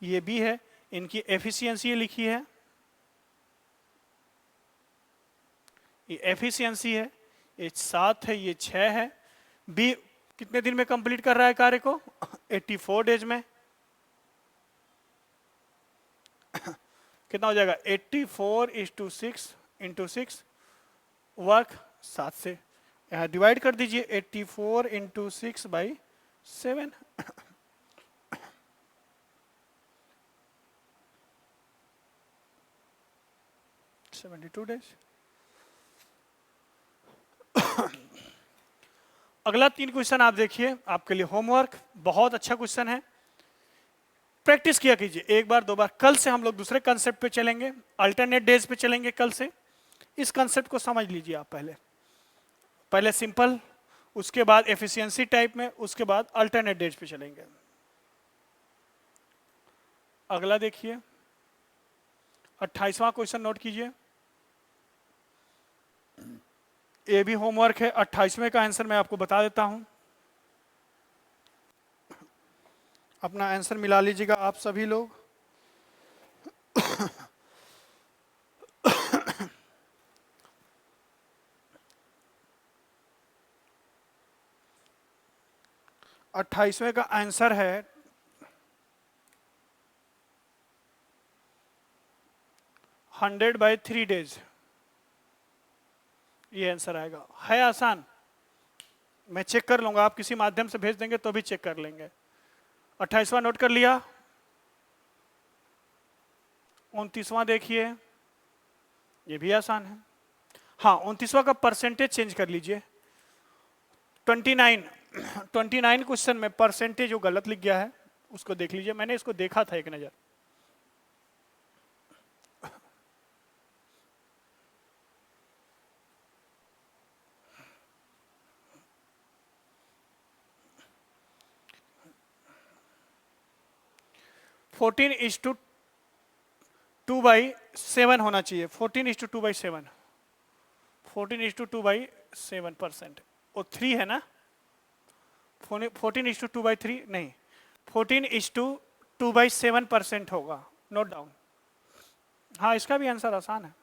ये बी है, इनकी एफिशिएंसी लिखी है, ये एफिशिएंसी है, ये 7 है, ये 6 है। बी कितने दिन में कंप्लीट कर रहा है कार्य को? 84 डेज में। कितना हो जाएगा? 84:6 × 6 वर्क 7 से। यहां डिवाइड कर दीजिए, 84 × 6/7। 72 डेज। अगला 3 क्वेश्चन आप देखिए, आपके लिए होमवर्क। बहुत अच्छा क्वेश्चन है, प्रैक्टिस किया कीजिए एक बार 2 बार। कल से हम लोग दूसरे कंसेप्ट पे चलेंगे, अल्टरनेट डेज पे चलेंगे कल से। इस कंसेप्ट को समझ लीजिए आप। पहले सिंपल, उसके बाद एफिशिएंसी टाइप में, उसके बाद अल्टरनेट डेज पे चलेंगे। अगला देखिए, 28वां क्वेश्चन नोट कीजिए। ये भी होमवर्क है। 28वें का आंसर मैं आपको बता देता हूं। अपना आंसर मिला लीजिएगा आप सभी लोग। अट्ठाईसवें का आंसर है 100/3 डेज। ये आंसर आएगा। है आसान, मैं चेक कर लूंगा, आप किसी माध्यम से भेज देंगे तो भी चेक कर लेंगे। 28वां नोट कर लिया। 29वां देखिए, ये भी आसान है। हाँ, 29वां का परसेंटेज चेंज कर लीजिए। 29 क्वेश्चन में परसेंटेज जो गलत लिख गया है उसको देख लीजिए। मैंने इसको देखा था एक नजर। 14:2/7 होना चाहिए। 14:2/7, 14:2/7%। वो 3 है ना, 14:2/3 नहीं, 14:2/7% होगा। Note down. हाँ, इसका भी आंसर आसान है,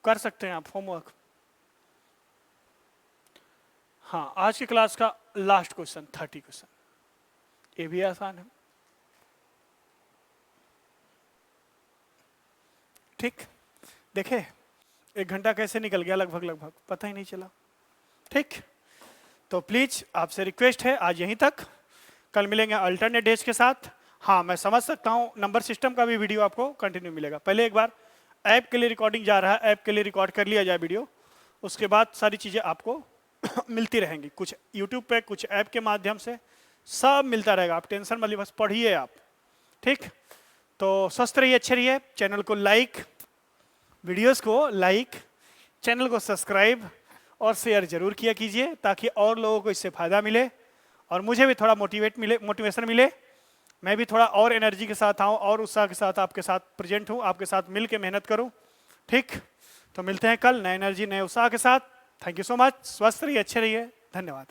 कर सकते हैं आप होमवर्क। हाँ, आज की क्लास का लास्ट क्वेश्चन 30 क्वेश्चन, ये भी आसान है। ठीक, देखे 1 घंटा कैसे निकल गया, लगभग लगभग पता ही नहीं चला। ठीक, तो प्लीज आपसे रिक्वेस्ट है आज यहीं तक, कल मिलेंगे अल्टरनेट डेज के साथ। हाँ, मैं समझ सकता हूँ नंबर सिस्टम का भी वीडियो आपको कंटिन्यू मिलेगा। पहले एक बार ऐप के लिए रिकॉर्डिंग जा रहा है, ऐप के लिए रिकॉर्ड कर लिया जाए वीडियो, उसके बाद सारी चीज़ें आपको मिलती रहेंगी, कुछ यूट्यूब पे, कुछ ऐप के माध्यम से, सब मिलता रहेगा। आप टेंशन मत लीजिए, बस पढ़िए आप। ठीक, तो स्वस्थ रहिए, अच्छे रहिए। चैनल को लाइक, वीडियोस को लाइक, चैनल को सब्सक्राइब और शेयर जरूर किया कीजिए, ताकि और लोगों को इससे फायदा मिले और मुझे भी थोड़ा मोटिवेशन मिले, मैं भी थोड़ा और एनर्जी के साथ आऊँ और उत्साह के साथ आपके साथ प्रेजेंट हूँ, आपके साथ मिल के मेहनत करूँ। ठीक, तो मिलते हैं कल नए एनर्जी, नए उत्साह के साथ। थैंक यू सो मच, स्वस्थ रहिए, अच्छे रहिए, धन्यवाद।